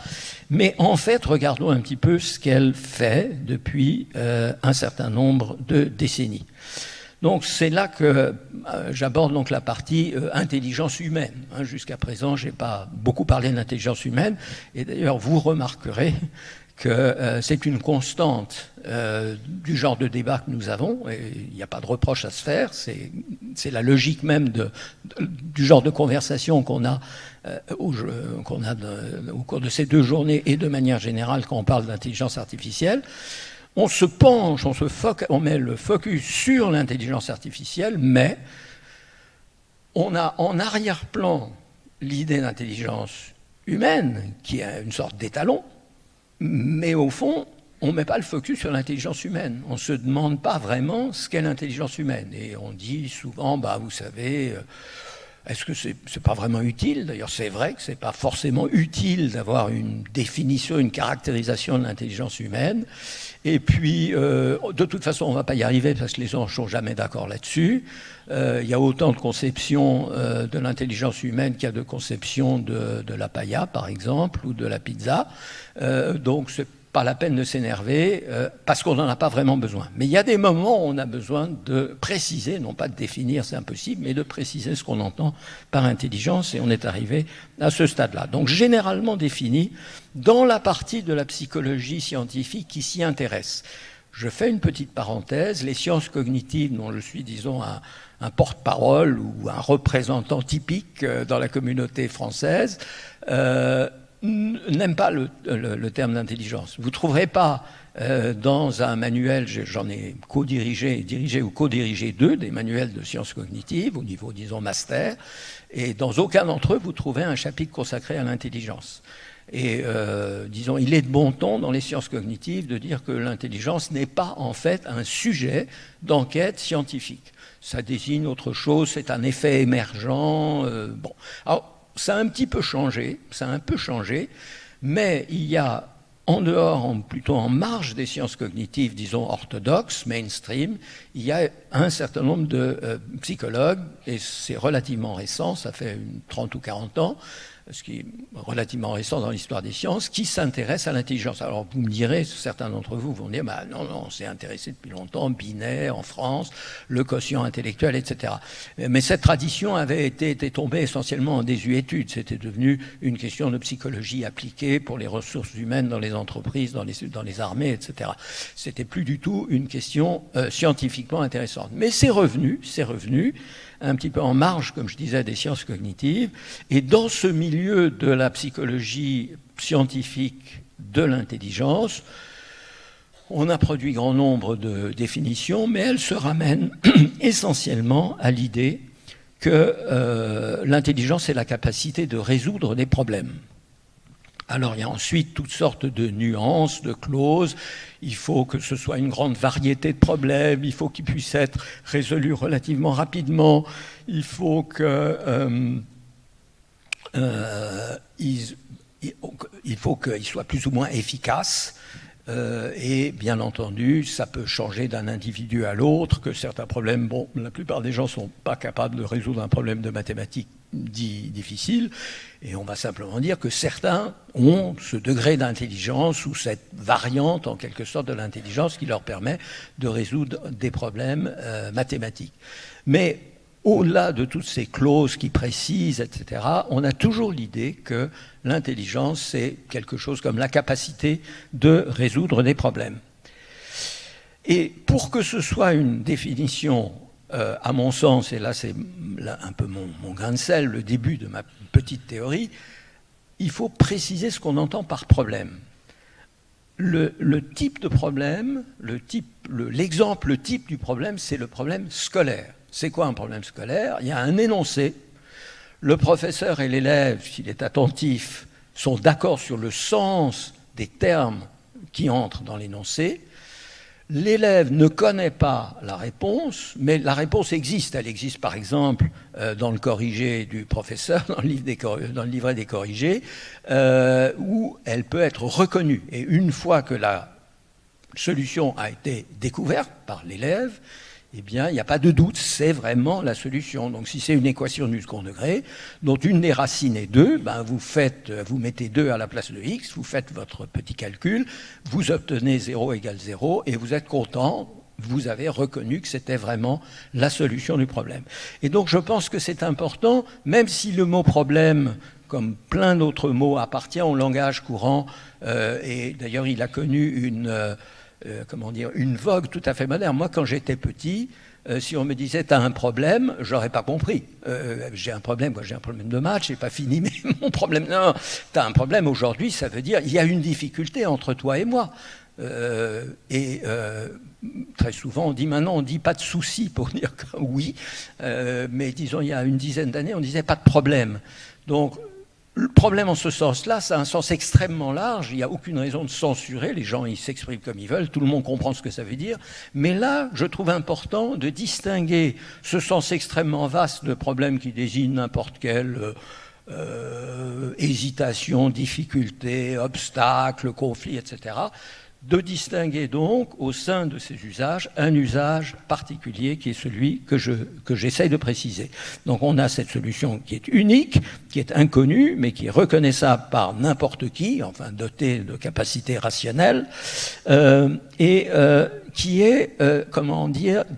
Mais en fait, regardons un petit peu ce qu'elle fait depuis un certain nombre de décennies. Donc c'est là que j'aborde donc la partie intelligence humaine. Jusqu'à présent, je n'ai pas beaucoup parlé d'intelligence humaine, et d'ailleurs vous remarquerez que c'est une constante du genre de débat que nous avons, et il n'y a pas de reproche à se faire, c'est la logique même du genre de conversation qu'on a au cours de ces 2 journées, et de manière générale quand on parle d'intelligence artificielle. On se penche, on met le focus sur l'intelligence artificielle, mais on a en arrière-plan l'idée d'intelligence humaine, qui est une sorte d'étalon, mais au fond, on ne met pas le focus sur l'intelligence humaine. On ne se demande pas vraiment ce qu'est l'intelligence humaine. Et on dit souvent, vous savez, est-ce que c'est pas vraiment utile? D'ailleurs, c'est vrai que c'est pas forcément utile d'avoir une définition, une caractérisation de l'intelligence humaine. Et puis, de toute façon, on ne va pas y arriver parce que les gens ne sont jamais d'accord là-dessus. Il y a autant de conceptions de l'intelligence humaine qu'il y a de conceptions de la paella, par exemple, ou de la pizza. Donc, c'est pas la peine de s'énerver parce qu'on n'en a pas vraiment besoin. Mais il y a des moments où on a besoin de préciser, non pas de définir, c'est impossible, mais de préciser ce qu'on entend par intelligence, et on est arrivé à ce stade-là. Donc généralement défini dans la partie de la psychologie scientifique qui s'y intéresse. Je fais une petite parenthèse, les sciences cognitives dont je suis, disons, un porte-parole ou un représentant typique dans la communauté française, n'aime pas le terme d'intelligence. Vous ne trouverez pas dans un manuel, j'en ai dirigé ou co-dirigé 2, des manuels de sciences cognitives au niveau, disons, master, et dans aucun d'entre eux, vous trouverez un chapitre consacré à l'intelligence. Et disons, il est de bon ton dans les sciences cognitives de dire que l'intelligence n'est pas en fait un sujet d'enquête scientifique. Ça désigne autre chose, c'est un effet émergent. Bon. Alors, ça a un petit peu changé, mais il y a en dehors, plutôt en marge des sciences cognitives, disons orthodoxes, mainstream, il y a un certain nombre de psychologues, et c'est relativement récent, ça fait 30 ou 40 ans, ce qui est relativement récent dans l'histoire des sciences, qui s'intéressent à l'intelligence. Alors vous me direz, certains d'entre vous vont dire, non, on s'est intéressé depuis longtemps, Binet en France, le quotient intellectuel, etc. Mais cette tradition avait été tombée essentiellement en désuétude. C'était devenu une question de psychologie appliquée pour les ressources humaines dans les entreprises, dans les armées, etc. C'était plus du tout une question scientifiquement intéressante. Mais c'est revenu un petit peu en marge, comme je disais, des sciences cognitives. Et dans ce milieu de la psychologie scientifique de l'intelligence, on a produit grand nombre de définitions, mais elles se ramènent essentiellement à l'idée que l'intelligence est la capacité de résoudre des problèmes. Alors il y a ensuite toutes sortes de nuances, de clauses. Il faut que ce soit une grande variété de problèmes, il faut qu'ils puissent être résolus relativement rapidement, il faut qu'ils soient plus ou moins efficaces. Et bien entendu, ça peut changer d'un individu à l'autre, que certains problèmes, bon, la plupart des gens ne sont pas capables de résoudre un problème de mathématiques dit difficile, et on va simplement dire que certains ont ce degré d'intelligence ou cette variante en quelque sorte de l'intelligence qui leur permet de résoudre des problèmes mathématiques. Mais au-delà de toutes ces clauses qui précisent, etc., on a toujours l'idée que l'intelligence, c'est quelque chose comme la capacité de résoudre des problèmes. Et pour que ce soit une définition, à mon sens, et là c'est un peu mon grain de sel, le début de ma petite théorie, il faut préciser ce qu'on entend par problème. Le type de problème, l'exemple type du problème, c'est le problème scolaire. C'est quoi un problème scolaire? Il y a un énoncé. Le professeur et l'élève, s'il est attentif, sont d'accord sur le sens des termes qui entrent dans l'énoncé. L'élève ne connaît pas la réponse, mais la réponse existe. Elle existe par exemple dans le corrigé du professeur, dans le livret des corrigés, où elle peut être reconnue. Et une fois que la solution a été découverte par l'élève, eh bien, il n'y a pas de doute, c'est vraiment la solution. Donc, si c'est une équation du second degré, dont une des racines est 2, ben, vous mettez 2 à la place de x, vous faites votre petit calcul, vous obtenez 0 égale 0, et vous êtes content, vous avez reconnu que c'était vraiment la solution du problème. Et donc, je pense que c'est important, même si le mot problème, comme plein d'autres mots, appartient au langage courant, et d'ailleurs, il a connu une vogue tout à fait moderne. Moi, quand j'étais petit, si on me disait « t'as un problème », j'aurais pas compris. J'ai un problème de maths, j'ai pas fini, mais mon problème... Non, t'as un problème aujourd'hui, ça veut dire il y a une difficulté entre toi et moi. Très souvent, on dit pas de souci pour dire que oui, mais disons, il y a une dizaine d'années, on disait pas de problème. Donc, le problème en ce sens-là, ça a un sens extrêmement large, il n'y a aucune raison de censurer, les gens ils s'expriment comme ils veulent, tout le monde comprend ce que ça veut dire, mais là, je trouve important de distinguer ce sens extrêmement vaste de problème qui désigne n'importe quelle hésitation, difficulté, obstacle, conflit, etc., de distinguer donc au sein de ces usages un usage particulier qui est celui que j'essaye de préciser. Donc on a cette solution qui est unique, qui est inconnue, mais qui est reconnaissable par n'importe qui, enfin dotée de capacités rationnelles, et qui est,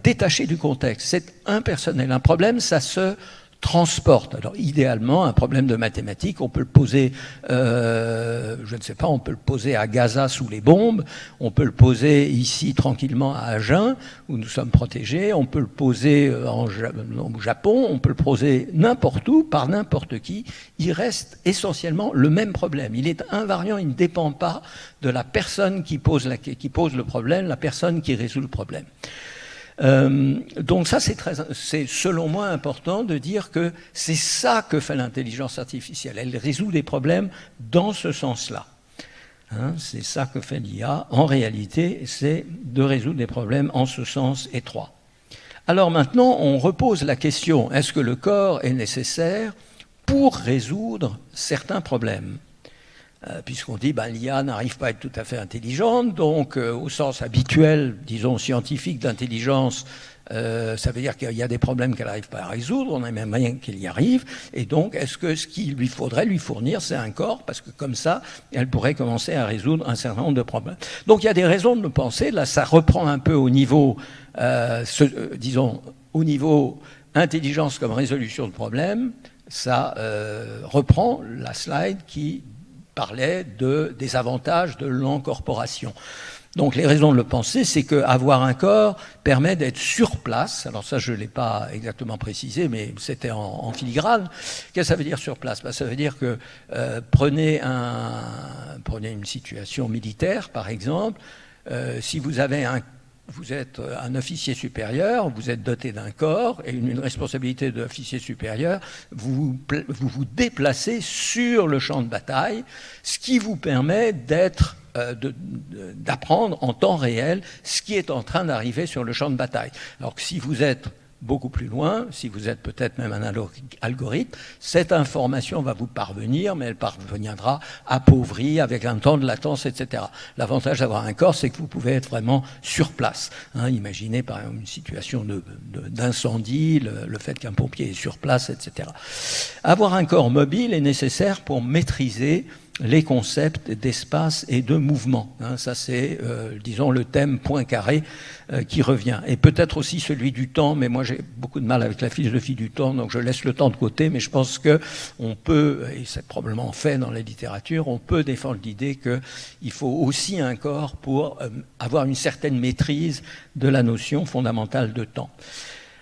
détachée du contexte. C'est impersonnel. Un problème, ça se transporte. Alors idéalement, un problème de mathématiques, on peut le poser, on peut le poser à Gaza sous les bombes, on peut le poser ici tranquillement à Agen, où nous sommes protégés, on peut le poser au Japon, on peut le poser n'importe où, par n'importe qui, il reste essentiellement le même problème. Il est invariant, il ne dépend pas de la personne qui pose le problème, la personne qui résout le problème. Donc ça, c'est selon moi important de dire que c'est ça que fait l'intelligence artificielle. Elle résout des problèmes dans ce sens-là. C'est ça que fait l'IA. En réalité, c'est de résoudre des problèmes en ce sens étroit. Alors maintenant, on repose la question, est-ce que le corps est nécessaire pour résoudre certains problèmes ? Puisqu'on dit l'IA n'arrive pas à être tout à fait intelligente, donc au sens habituel, disons scientifique d'intelligence, ça veut dire qu'il y a des problèmes qu'elle n'arrive pas à résoudre, on a même rien qu'elle y arrive, et donc est-ce que ce qu'il lui faudrait lui fournir, c'est un corps, parce que comme ça, elle pourrait commencer à résoudre un certain nombre de problèmes. Donc il y a des raisons de le penser, là ça reprend un peu au niveau, au niveau intelligence comme résolution de problèmes, ça reprend la slide qui parlait des avantages de l'encorporation. Donc les raisons de le penser, c'est qu'avoir un corps permet d'être sur place. Alors ça, je ne l'ai pas exactement précisé, mais c'était en filigrane. Qu'est-ce que ça veut dire sur place ? Ça veut dire que prenez une situation militaire, par exemple. Si vous êtes un officier supérieur, vous êtes doté d'un corps et une responsabilité d'officier supérieur, vous vous déplacez sur le champ de bataille, ce qui vous permet d'apprendre en temps réel ce qui est en train d'arriver sur le champ de bataille. Alors que si vous êtes beaucoup plus loin, si vous êtes peut-être même un algorithme, cette information va vous parvenir, mais elle parviendra appauvrie, avec un temps de latence, etc. L'avantage d'avoir un corps, c'est que vous pouvez être vraiment sur place. Imaginez par exemple une situation d'incendie, le fait qu'un pompier est sur place, etc. Avoir un corps mobile est nécessaire pour maîtriser les concepts d'espace et de mouvement. Ça, c'est, disons, le thème Poincaré qui revient. Et peut-être aussi celui du temps, mais moi, j'ai beaucoup de mal avec la philosophie du temps, donc je laisse le temps de côté, mais je pense qu'on peut, et c'est probablement fait dans la littérature, on peut défendre l'idée qu'il faut aussi un corps pour avoir une certaine maîtrise de la notion fondamentale de temps.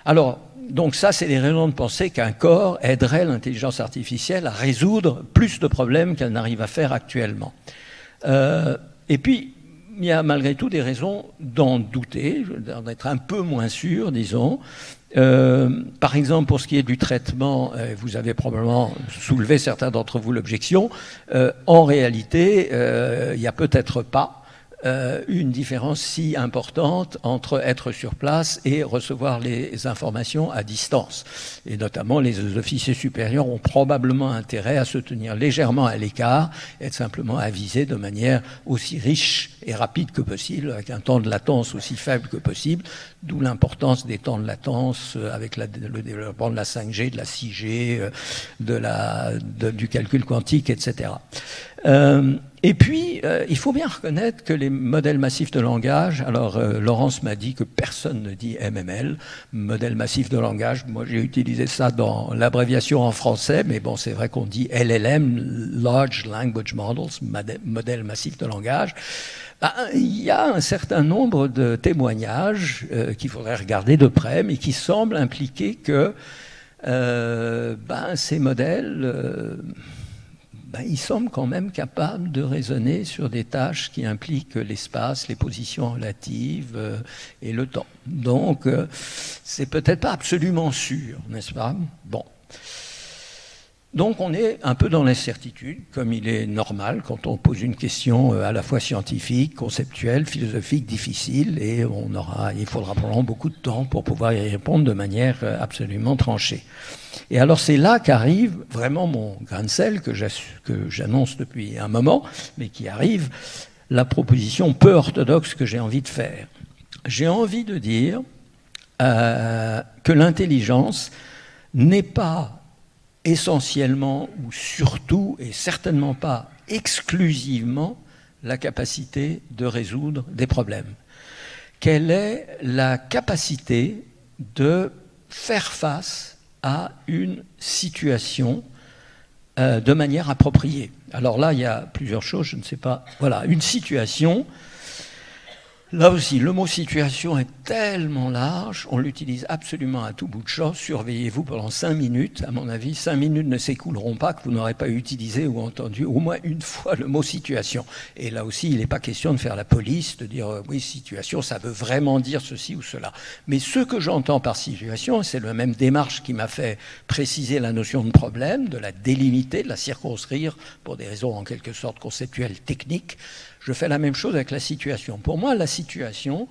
Alors, donc ça, c'est des raisons de penser qu'un corps aiderait l'intelligence artificielle à résoudre plus de problèmes qu'elle n'arrive à faire actuellement. Et puis, il y a malgré tout des raisons d'en douter, d'en être un peu moins sûr, disons. Par exemple, pour ce qui est du traitement, vous avez probablement soulevé, certains d'entre vous, l'objection. En réalité, il n'y a peut-être pas une différence si importante entre être sur place et recevoir les informations à distance. Et notamment, les officiers supérieurs ont probablement intérêt à se tenir légèrement à l'écart, être simplement avisés de manière aussi riche et rapide que possible, avec un temps de latence aussi faible que possible, d'où l'importance des temps de latence avec le développement de la 5G, de la 6G, du calcul quantique, etc. Et puis, il faut bien reconnaître que les modèles massifs de langage, alors Laurence m'a dit que personne ne dit MML, modèle massif de langage, moi j'ai utilisé ça dans l'abréviation en français, mais bon, c'est vrai qu'on dit LLM, Large Language Models, modèle massif de langage. Il y a un certain nombre de témoignages qu'il faudrait regarder de près, mais qui semblent impliquer que ces modèles... ils semblent quand même capables de raisonner sur des tâches qui impliquent l'espace, les positions relatives et le temps. Donc, c'est peut-être pas absolument sûr, n'est-ce pas? Bon. Donc, on est un peu dans l'incertitude, comme il est normal quand on pose une question à la fois scientifique, conceptuelle, philosophique, difficile, et il faudra probablement beaucoup de temps pour pouvoir y répondre de manière absolument tranchée. Et alors c'est là qu'arrive vraiment mon grain de sel que j'annonce depuis un moment, mais qui arrive, la proposition peu orthodoxe que j'ai envie de faire. J'ai envie de dire que l'intelligence n'est pas essentiellement ou surtout et certainement pas exclusivement la capacité de résoudre des problèmes. Quelle est la capacité de faire face à une situation de manière appropriée. Alors là, il y a plusieurs choses, je ne sais pas. Voilà, une situation. Là aussi, le mot situation est tellement large, on l'utilise absolument à tout bout de champ. Surveillez-vous pendant 5 minutes. À mon avis, 5 minutes ne s'écouleront pas que vous n'aurez pas utilisé ou entendu au moins une fois le mot situation. Et là aussi, il n'est pas question de faire la police, de dire oui, situation, ça veut vraiment dire ceci ou cela. Mais ce que j'entends par situation, c'est la même démarche qui m'a fait préciser la notion de problème, de la délimiter, de la circonscrire pour des raisons en quelque sorte conceptuelles, techniques. Je fais la même chose avec la situation. Pour moi, la situation,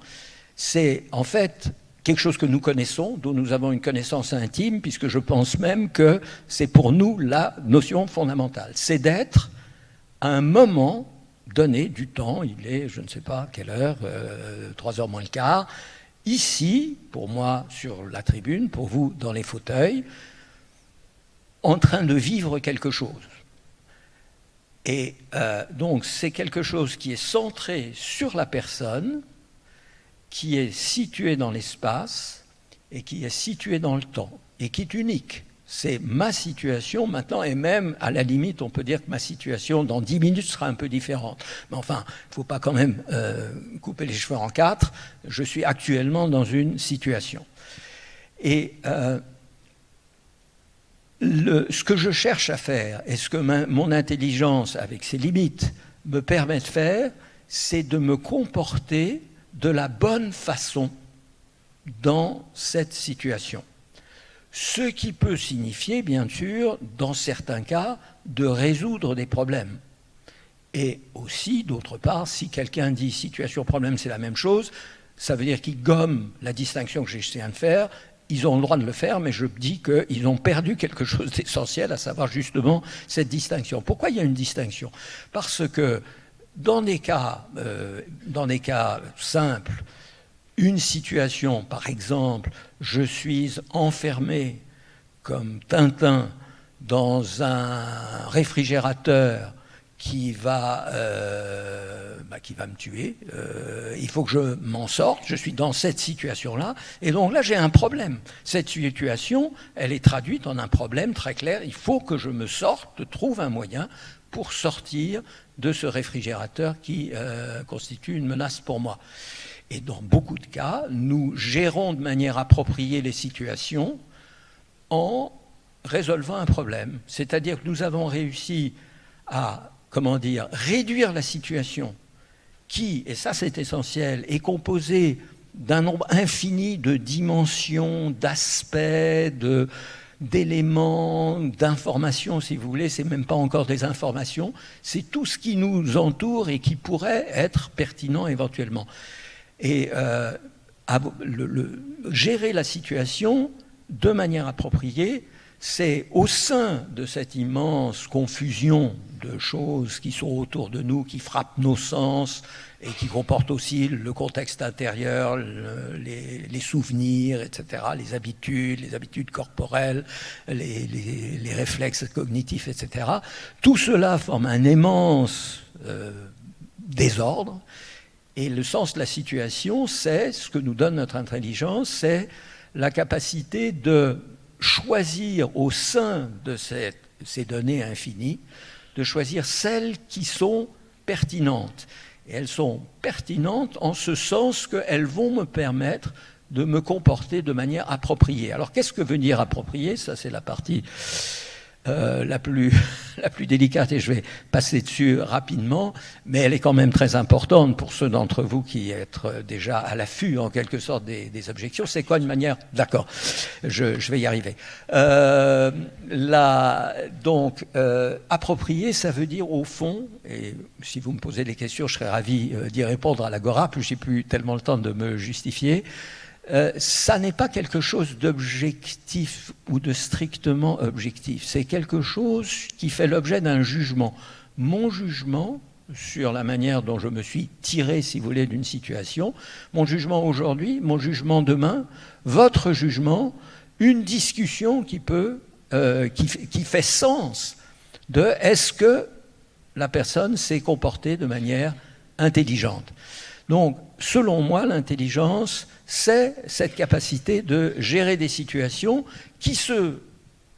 c'est en fait quelque chose que nous connaissons, dont nous avons une connaissance intime, puisque je pense même que c'est pour nous la notion fondamentale. C'est d'être à un moment donné du temps, il est, je ne sais pas quelle heure, 3h moins le quart, ici, pour moi sur la tribune, pour vous dans les fauteuils, en train de vivre quelque chose. Et donc c'est quelque chose qui est centré sur la personne, qui est situé dans l'espace et qui est situé dans le temps et qui est unique. C'est ma situation maintenant, et même à la limite on peut dire que ma situation dans 10 minutes sera un peu différente. Mais enfin, il ne faut pas quand même couper les cheveux en 4. Je suis actuellement dans une situation. Et ce que je cherche à faire, et ce que mon intelligence, avec ses limites, me permet de faire, c'est de me comporter de la bonne façon dans cette situation. Ce qui peut signifier, bien sûr, dans certains cas, de résoudre des problèmes. Et aussi, d'autre part, si quelqu'un dit situation-problème, c'est la même chose, ça veut dire qu'il gomme la distinction que j'essaie de faire ils ont le droit de le faire, mais je dis qu'ils ont perdu quelque chose d'essentiel, à savoir justement cette distinction. Pourquoi il y a une distinction? Parce que dans des cas simples, une situation, par exemple, je suis enfermé comme Tintin dans un réfrigérateur qui va me tuer, il faut que je m'en sorte, je suis dans cette situation-là, et donc là j'ai un problème. Cette situation, elle est traduite en un problème très clair, il faut que je me sorte, trouve un moyen pour sortir de ce réfrigérateur qui constitue une menace pour moi. Et dans beaucoup de cas, nous gérons de manière appropriée les situations en résolvant un problème. C'est-à-dire que nous avons réussi à, réduire la situation qui, et ça c'est essentiel, est composée d'un nombre infini de dimensions, d'aspects, d'éléments, d'informations, si vous voulez, c'est même pas encore des informations, c'est tout ce qui nous entoure et qui pourrait être pertinent éventuellement. Et gérer la situation de manière appropriée, c'est au sein de cette immense confusion de choses qui sont autour de nous, qui frappent nos sens et qui comportent aussi le contexte intérieur, les souvenirs, etc., les habitudes corporelles, les réflexes cognitifs, etc. Tout cela forme un immense désordre. Et le sens de la situation, c'est ce que nous donne notre intelligence, c'est la capacité de choisir au sein de ces données infinies, de choisir celles qui sont pertinentes. Et elles sont pertinentes en ce sens qu'elles vont me permettre de me comporter de manière appropriée. Alors qu'est-ce que veut dire approprié? Ça c'est la partie la plus délicate et je vais passer dessus rapidement, mais elle est quand même très importante pour ceux d'entre vous qui êtes déjà à l'affût en quelque sorte des objections. C'est quoi une manière? D'accord, je vais y arriver. Approprié, ça veut dire au fond, et si vous me posez des questions, je serais ravi d'y répondre à l'Agora, plus j'ai plus tellement le temps de me justifier. Ça n'est pas quelque chose d'objectif ou de strictement objectif. C'est quelque chose qui fait l'objet d'un jugement. Mon jugement sur la manière dont je me suis tiré, si vous voulez, d'une situation, mon jugement aujourd'hui, mon jugement demain, votre jugement, une discussion qui fait sens de est-ce que la personne s'est comportée de manière intelligente. Donc, selon moi, l'intelligence, c'est cette capacité de gérer des situations qui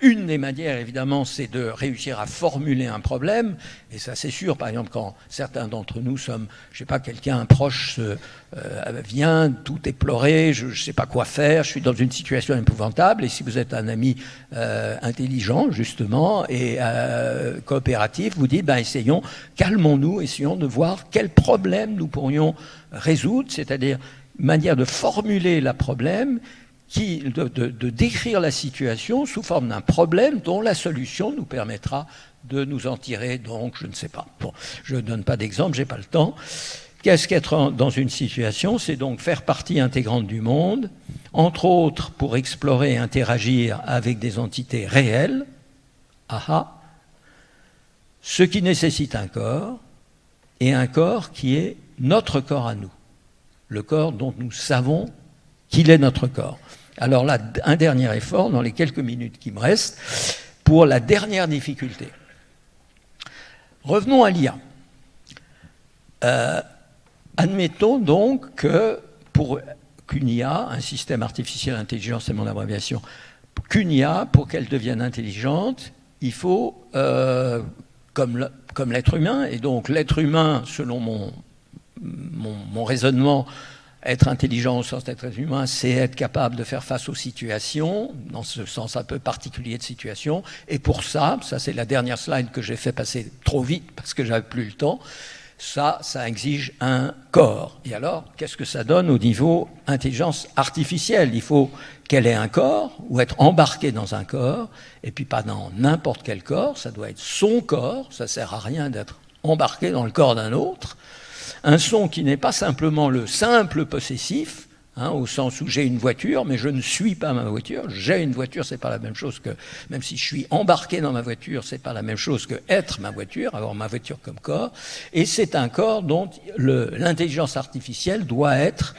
une des manières, évidemment, c'est de réussir à formuler un problème. Et ça, c'est sûr, par exemple, quand certains d'entre nous sommes, je sais pas, quelqu'un proche vient, tout est pleuré, je sais pas quoi faire, je suis dans une situation épouvantable. Et si vous êtes un ami intelligent, justement, et coopératif, vous dites, essayons, calmons-nous, essayons de voir quel problème nous pourrions résoudre, c'est-à-dire manière de formuler le problème, de décrire la situation sous forme d'un problème dont la solution nous permettra de nous en tirer, donc je ne sais pas. Bon, je ne donne pas d'exemple, je n'ai pas le temps. Qu'est-ce qu'être dans une situation? C'est donc faire partie intégrante du monde, entre autres pour explorer et interagir avec des entités réelles, ce qui nécessite un corps, et un corps qui est notre corps à nous, le corps dont nous savons qu'il est notre corps. Alors là, un dernier effort dans les quelques minutes qui me restent pour la dernière difficulté. Revenons à l'IA. Admettons donc que pour qu'une IA, un système artificiel d'intelligence, c'est mon abréviation, qu'une IA, pour qu'elle devienne intelligente, il faut, comme l'être humain, et donc l'être humain, selon mon raisonnement, être intelligent au sens d'être humain, c'est être capable de faire face aux situations, dans ce sens un peu particulier de situation. Et pour ça c'est la dernière slide que j'ai fait passer trop vite parce que j'avais plus le temps, ça exige un corps. Et alors, qu'est-ce que ça donne au niveau intelligence artificielle? Il faut qu'elle ait un corps ou être embarquée dans un corps, et puis pas dans n'importe quel corps, ça doit être son corps, ça sert à rien d'être embarqué dans le corps d'un autre. Un son qui n'est pas simplement le simple possessif, hein, au sens où j'ai une voiture, mais je ne suis pas ma voiture. J'ai une voiture, c'est pas la même chose que, même si je suis embarqué dans ma voiture, c'est pas la même chose que être ma voiture, avoir ma voiture comme corps. Et c'est un corps dont l'intelligence artificielle doit être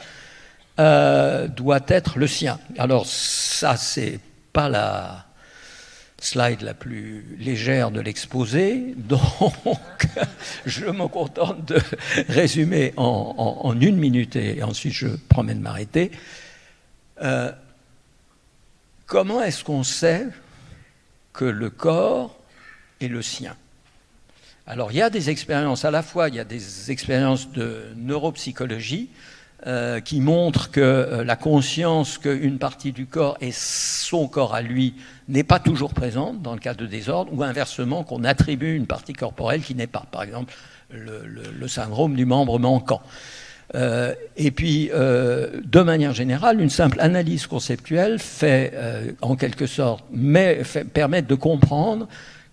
le sien. Alors ça, c'est pas la slide la plus légère de l'exposé, donc je me contente de résumer en 1 minute et ensuite je promets de m'arrêter. Comment est-ce qu'on sait que le corps est le sien? Alors il y a des expériences, à la fois il y a des expériences de neuropsychologie qui montrent que la conscience qu'une partie du corps est son corps à lui n'est pas toujours présente dans le cas de désordre, ou inversement qu'on attribue une partie corporelle qui n'est pas, par exemple le syndrome du membre manquant. Et puis, de manière générale, une simple analyse conceptuelle fait, en quelque sorte, permet de comprendre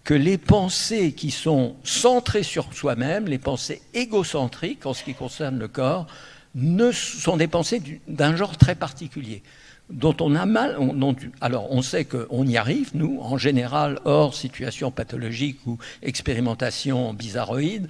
que les pensées qui sont centrées sur soi-même, les pensées égocentriques en ce qui concerne le corps, sont des pensées d'un genre très particulier, dont on a mal. Alors, on sait qu'on y arrive, nous, en général, hors situation pathologique ou expérimentation bizarroïde,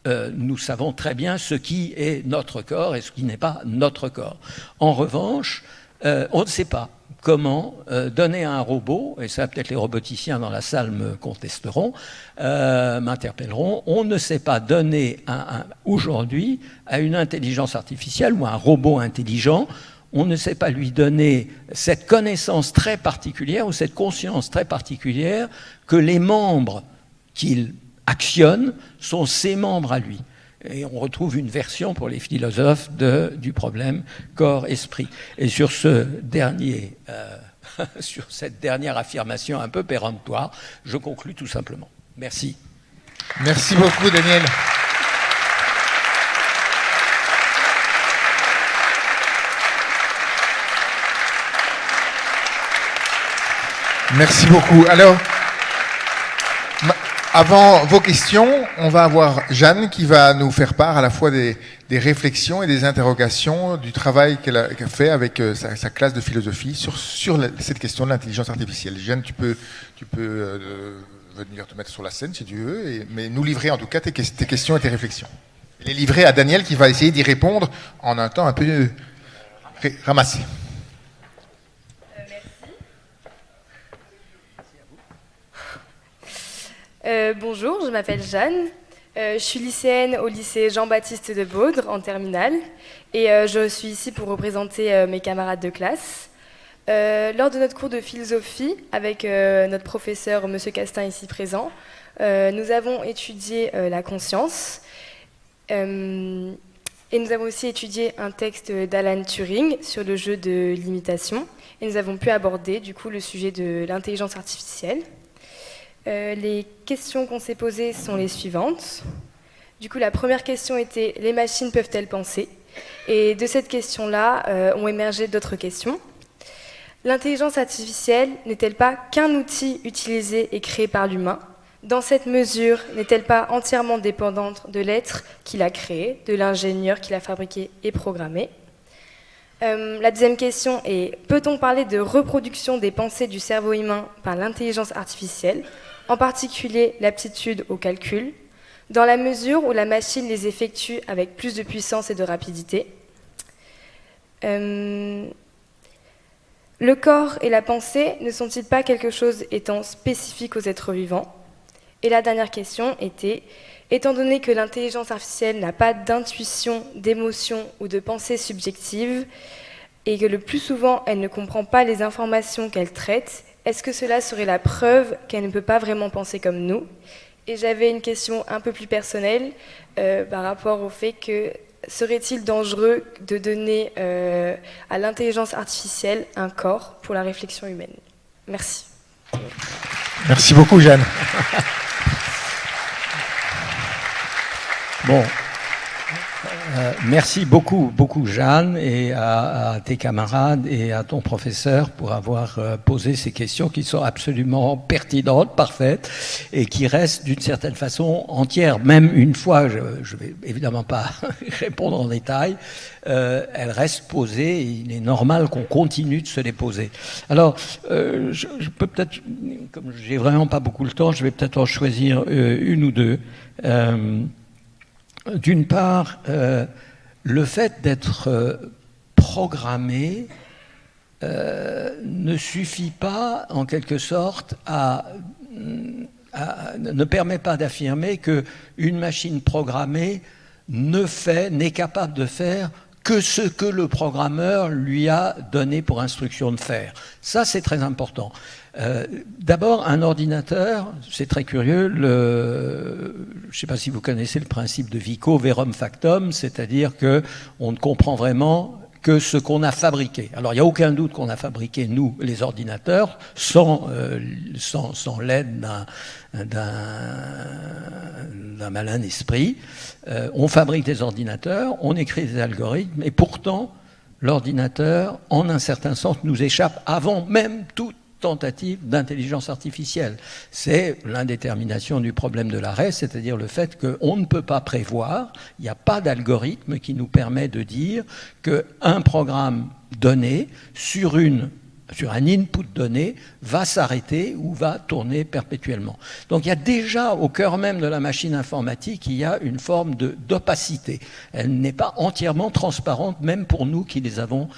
nous savons très bien ce qui est notre corps et ce qui n'est pas notre corps. En revanche, on ne sait pas comment donner à un robot, et ça peut-être les roboticiens dans la salle me contesteront, m'interpelleront, on ne sait pas donner aujourd'hui à une intelligence artificielle ou à un robot intelligent, on ne sait pas lui donner cette connaissance très particulière ou cette conscience très particulière que les membres qu'il actionne sont ses membres à lui. Et on retrouve une version pour les philosophes du problème corps-esprit. Et sur sur cette dernière affirmation un peu péremptoire, je conclus tout simplement. Merci. Merci beaucoup, Daniel. Merci beaucoup. Alors, avant vos questions, on va avoir Jeanne qui va nous faire part à la fois des réflexions et des interrogations du travail qu'elle a fait avec sa classe de philosophie sur cette question de l'intelligence artificielle. Jeanne, tu peux venir te mettre sur la scène si tu veux, mais nous livrer en tout cas tes questions et tes réflexions. Et les livrer à Daniel qui va essayer d'y répondre en un temps un peu ramassé. Bonjour, je m'appelle Jeanne. Je suis lycéenne au lycée Jean-Baptiste de Baudre en terminale et je suis ici pour représenter mes camarades de classe. Lors de notre cours de philosophie avec notre professeur Monsieur Castin ici présent, nous avons étudié la conscience et nous avons aussi étudié un texte d'Alan Turing sur le jeu de l'imitation et nous avons pu aborder du coup le sujet de l'intelligence artificielle. Les questions qu'on s'est posées sont les suivantes. Du coup, la première question était « Les machines peuvent-elles penser ?» Et de cette question-là ont émergé d'autres questions. L'intelligence artificielle n'est-elle pas qu'un outil utilisé et créé par l'humain? Dans cette mesure, n'est-elle pas entièrement dépendante de l'être qui l'a créé, de l'ingénieur qui l'a fabriqué et programmé? La deuxième question est « Peut-on parler de reproduction des pensées du cerveau humain par l'intelligence artificielle, en particulier l'aptitude au calcul, dans la mesure où la machine les effectue avec plus de puissance et de rapidité? Le corps et la pensée ne sont-ils pas quelque chose étant spécifique aux êtres vivants? Et la dernière question était « Étant donné que l'intelligence artificielle n'a pas d'intuition, d'émotion ou de pensée subjective, et que le plus souvent elle ne comprend pas les informations qu'elle traite, est-ce que cela serait la preuve qu'elle ne peut pas vraiment penser comme nous ?» Et j'avais une question un peu plus personnelle par rapport au fait que serait-il dangereux de donner à l'intelligence artificielle un corps pour la réflexion humaine? Merci. Merci beaucoup, Jeanne. Bon. Merci beaucoup, beaucoup Jeanne, et à tes camarades et à ton professeur pour avoir posé ces questions qui sont absolument pertinentes, parfaites, et qui restent d'une certaine façon entières. Même une fois, je ne vais évidemment pas répondre en détail, elles restent posées, et il est normal qu'on continue de se les poser. Alors, je peux peut-être, comme j'ai vraiment pas beaucoup le temps, je vais peut-être en choisir une ou deux. D'une part, le fait d'être programmé ne suffit pas, en quelque sorte, ne permet pas d'affirmer qu'une machine programmée n'est capable de faire que ce que le programmeur lui a donné pour instruction de faire. Ça, c'est très important. D'abord, un ordinateur, c'est très curieux, je ne sais pas si vous connaissez le principe de Vico, verum factum, c'est-à-dire qu'on ne comprend vraiment que ce qu'on a fabriqué. Alors, il n'y a aucun doute qu'on a fabriqué, nous, les ordinateurs, sans l'aide d'un malin esprit. On fabrique des ordinateurs, on écrit des algorithmes, et pourtant, l'ordinateur, en un certain sens, nous échappe avant même toute tentative d'intelligence artificielle. C'est l'indétermination du problème de l'arrêt, c'est-à-dire le fait qu'on ne peut pas prévoir, il n'y a pas d'algorithme qui nous permet de dire qu'un programme donné sur un input donné va s'arrêter ou va tourner perpétuellement. Donc il y a déjà au cœur même de la machine informatique, il y a une forme d'opacité. Elle n'est pas entièrement transparente, même pour nous qui l'avons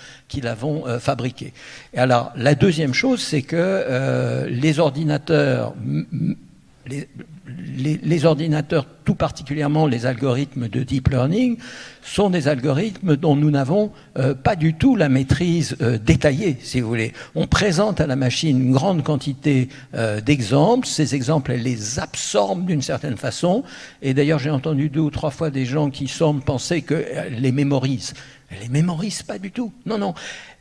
fabriquée. Et alors la deuxième chose, c'est que les ordinateurs... Les ordinateurs, tout particulièrement les algorithmes de deep learning, sont des algorithmes dont nous n'avons pas du tout la maîtrise détaillée, si vous voulez. On présente à la machine une grande quantité d'exemples. Ces exemples, elle les absorbe d'une certaine façon. Et d'ailleurs, j'ai entendu 2 ou 3 fois des gens qui semblent penser qu'elle les mémorise. Elle les mémorise pas du tout. Non, non.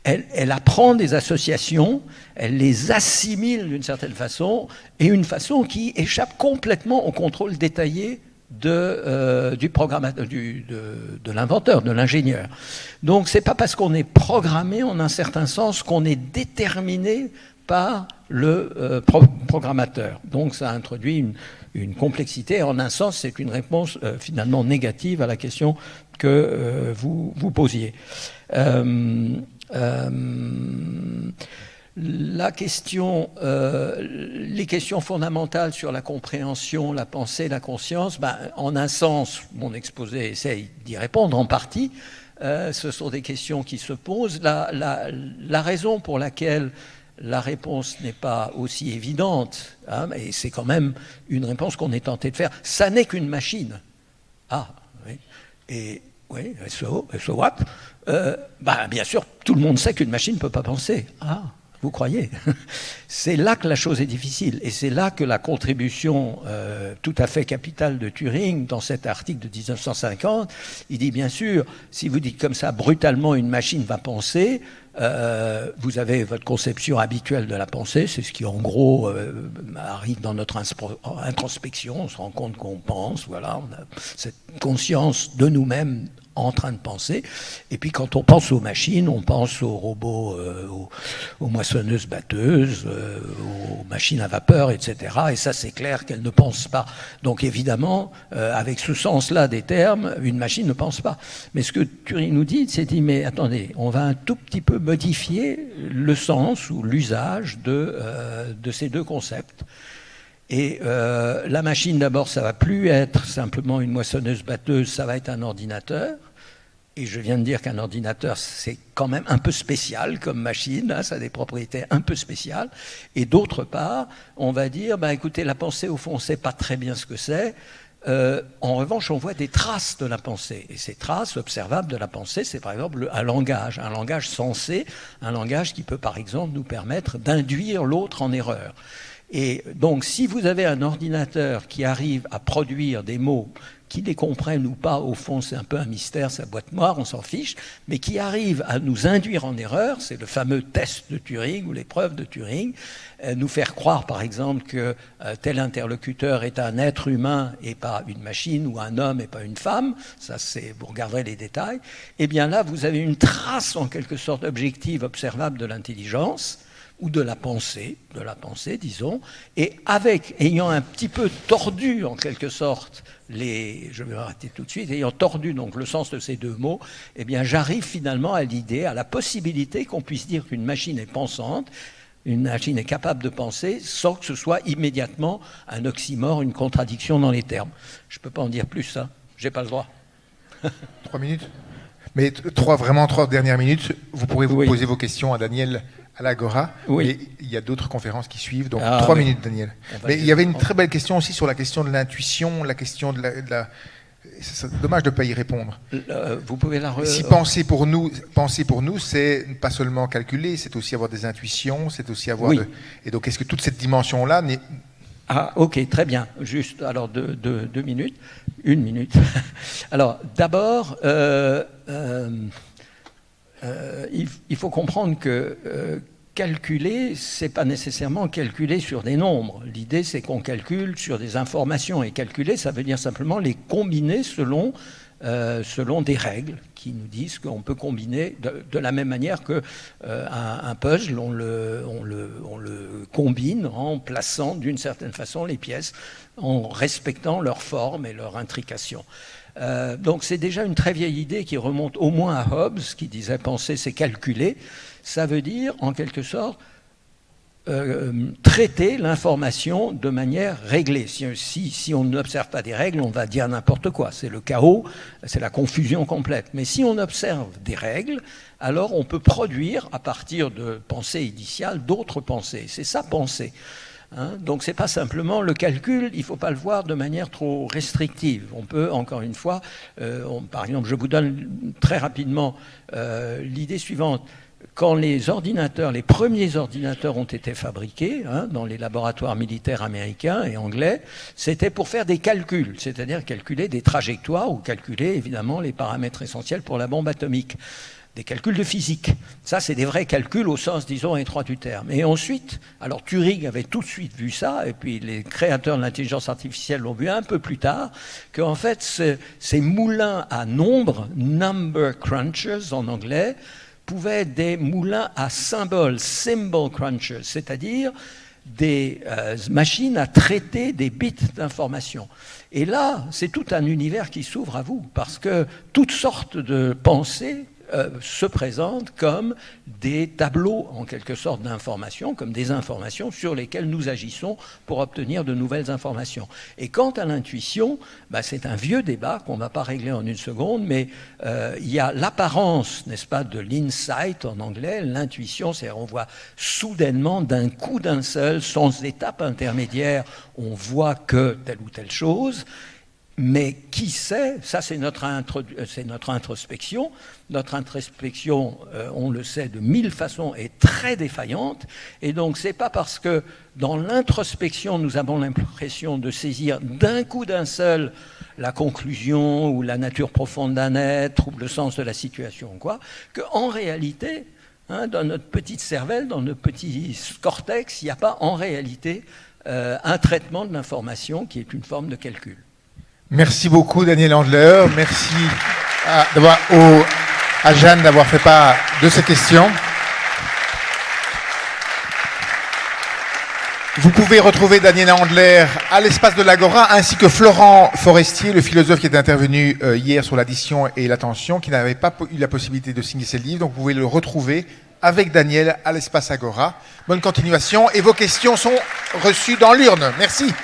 Elle apprend des associations, elle les assimile d'une certaine façon, et une façon qui échappe complètement au contrôle détaillé du programmateur, de l'inventeur, de l'ingénieur. Donc c'est pas parce qu'on est programmé en un certain sens qu'on est déterminé par le programmateur. Donc ça introduit une complexité. En un sens, c'est une réponse finalement négative à la question que vous posiez. Les questions fondamentales sur la compréhension, la pensée, la conscience, en un sens, mon exposé essaye d'y répondre en partie. Ce sont des questions qui se posent. La raison pour laquelle la réponse n'est pas aussi évidente, et c'est quand même une réponse qu'on est tenté de faire, ça n'est qu'une machine. Ah, oui. Et oui, so what? Bien sûr, tout le monde sait qu'une machine ne peut pas penser. Ah, vous croyez? C'est là que la chose est difficile. Et c'est là que la contribution tout à fait capitale de Turing, dans cet article de 1950, il dit bien sûr, si vous dites comme ça, brutalement, une machine va penser, vous avez votre conception habituelle de la pensée, c'est ce qui en gros arrive dans notre introspection, on se rend compte qu'on pense, voilà, on a cette conscience de nous-mêmes en train de penser. Et puis quand on pense aux machines, on pense aux robots, aux moissonneuses-batteuses, aux machines à vapeur, etc. Et ça, c'est clair qu'elles ne pensent pas. Donc évidemment, avec ce sens-là des termes, une machine ne pense pas. Mais ce que Turing nous dit, c'est dit, mais attendez, on va un tout petit peu modifier le sens ou l'usage de ces deux concepts. Et la machine, d'abord, ça va plus être simplement une moissonneuse-batteuse, ça va être un ordinateur. Et je viens de dire qu'un ordinateur, c'est quand même un peu spécial comme machine, hein, ça a des propriétés un peu spéciales. Et d'autre part, on va dire, écoutez, la pensée, au fond, on ne sait pas très bien ce que c'est. En revanche, on voit des traces de la pensée. Et ces traces observables de la pensée, c'est par exemple un langage sensé, un langage qui peut, par exemple, nous permettre d'induire l'autre en erreur. Et donc, si vous avez un ordinateur qui arrive à produire des mots qui les comprennent ou pas, au fond, c'est un peu un mystère, sa boîte noire, on s'en fiche, mais qui arrivent à nous induire en erreur, c'est le fameux test de Turing ou l'épreuve de Turing, nous faire croire, par exemple, que tel interlocuteur est un être humain et pas une machine, ou un homme et pas une femme, ça c'est, vous regarderez les détails, et bien là, vous avez une trace, en quelque sorte, objective, observable de l'intelligence, ou de la pensée, disons, et ayant un petit peu tordu, en quelque sorte, je vais arrêter tout de suite, ayant tordu donc le sens de ces deux mots, eh bien j'arrive finalement à l'idée, à la possibilité qu'on puisse dire qu'une machine est pensante, une machine est capable de penser, sans que ce soit immédiatement un oxymore, une contradiction dans les termes. Je ne peux pas en dire plus, ça, j'ai pas le droit. 3 minutes. Mais vraiment 3 dernières minutes, vous pourrez vous poser vos questions à Daniel à l'Agora. Oui. Et il y a d'autres conférences qui suivent, donc 3 minutes, Daniel. Mais il y avait une très belle question aussi sur la question de l'intuition, la question de la... C'est dommage de ne pas y répondre. Vous pouvez la... Si penser pour nous, c'est pas seulement calculer, c'est aussi avoir des intuitions, c'est aussi avoir... Oui. Et donc, est-ce que toute cette dimension-là n'est... Ah, ok, très bien. Juste, alors, 2 minutes. 1 minute. Alors, d'abord... il faut comprendre que calculer, c'est pas nécessairement calculer sur des nombres. L'idée, c'est qu'on calcule sur des informations. Et calculer, ça veut dire simplement les combiner selon des règles qui nous disent qu'on peut combiner de la même manière qu'un puzzle, on le combine en plaçant d'une certaine façon les pièces, en respectant leur forme et leur intrication. Donc c'est déjà une très vieille idée qui remonte au moins à Hobbes, qui disait penser c'est calculer. Ça veut dire en quelque sorte traiter l'information de manière réglée. Si on n'observe pas des règles, on va dire n'importe quoi. C'est le chaos, c'est la confusion complète. Mais si on observe des règles, alors on peut produire à partir de pensées initiales d'autres pensées. C'est ça penser. Donc ce n'est pas simplement le calcul, il ne faut pas le voir de manière trop restrictive. On peut, encore une fois, par exemple, je vous donne très rapidement l'idée suivante. Quand les premiers ordinateurs ont été fabriqués dans les laboratoires militaires américains et anglais, c'était pour faire des calculs, c'est-à-dire calculer des trajectoires ou calculer évidemment les paramètres essentiels pour la bombe atomique. Des calculs de physique. Ça, c'est des vrais calculs au sens, disons, étroit du terme. Et ensuite, alors Turing avait tout de suite vu ça, et puis les créateurs de l'intelligence artificielle l'ont vu un peu plus tard, qu'en fait, ces moulins à nombres, number crunchers en anglais, pouvaient être des moulins à symboles, symbol crunchers, c'est-à-dire des machines à traiter des bits d'information. Et là, c'est tout un univers qui s'ouvre à vous, parce que toutes sortes de pensées se présentent comme des tableaux, en quelque sorte, d'informations, comme des informations sur lesquelles nous agissons pour obtenir de nouvelles informations. Et quant à l'intuition, c'est un vieux débat qu'on ne va pas régler en une seconde, mais il y a l'apparence, n'est-ce pas, de l'insight en anglais, l'intuition, c'est-à-dire on voit soudainement, d'un coup d'un seul, sans étape intermédiaire, on voit que telle ou telle chose. Mais qui sait, ça c'est notre introspection. Notre introspection, on le sait de 1000 façons, est très défaillante. Et donc c'est pas parce que dans l'introspection nous avons l'impression de saisir d'un coup d'un seul la conclusion ou la nature profonde d'un être ou le sens de la situation, qu'en réalité, dans notre petite cervelle, dans notre petit cortex, il n'y a pas en réalité un traitement de l'information qui est une forme de calcul. Merci beaucoup Daniel Andler, merci à Jeanne d'avoir fait part de ces questions. Vous pouvez retrouver Daniel Andler à l'espace de l'Agora, ainsi que Florent Forestier, le philosophe qui est intervenu hier sur l'addition et l'attention, qui n'avait pas eu la possibilité de signer ses livres, donc vous pouvez le retrouver avec Daniel à l'espace Agora. Bonne continuation et vos questions sont reçues dans l'urne. Merci.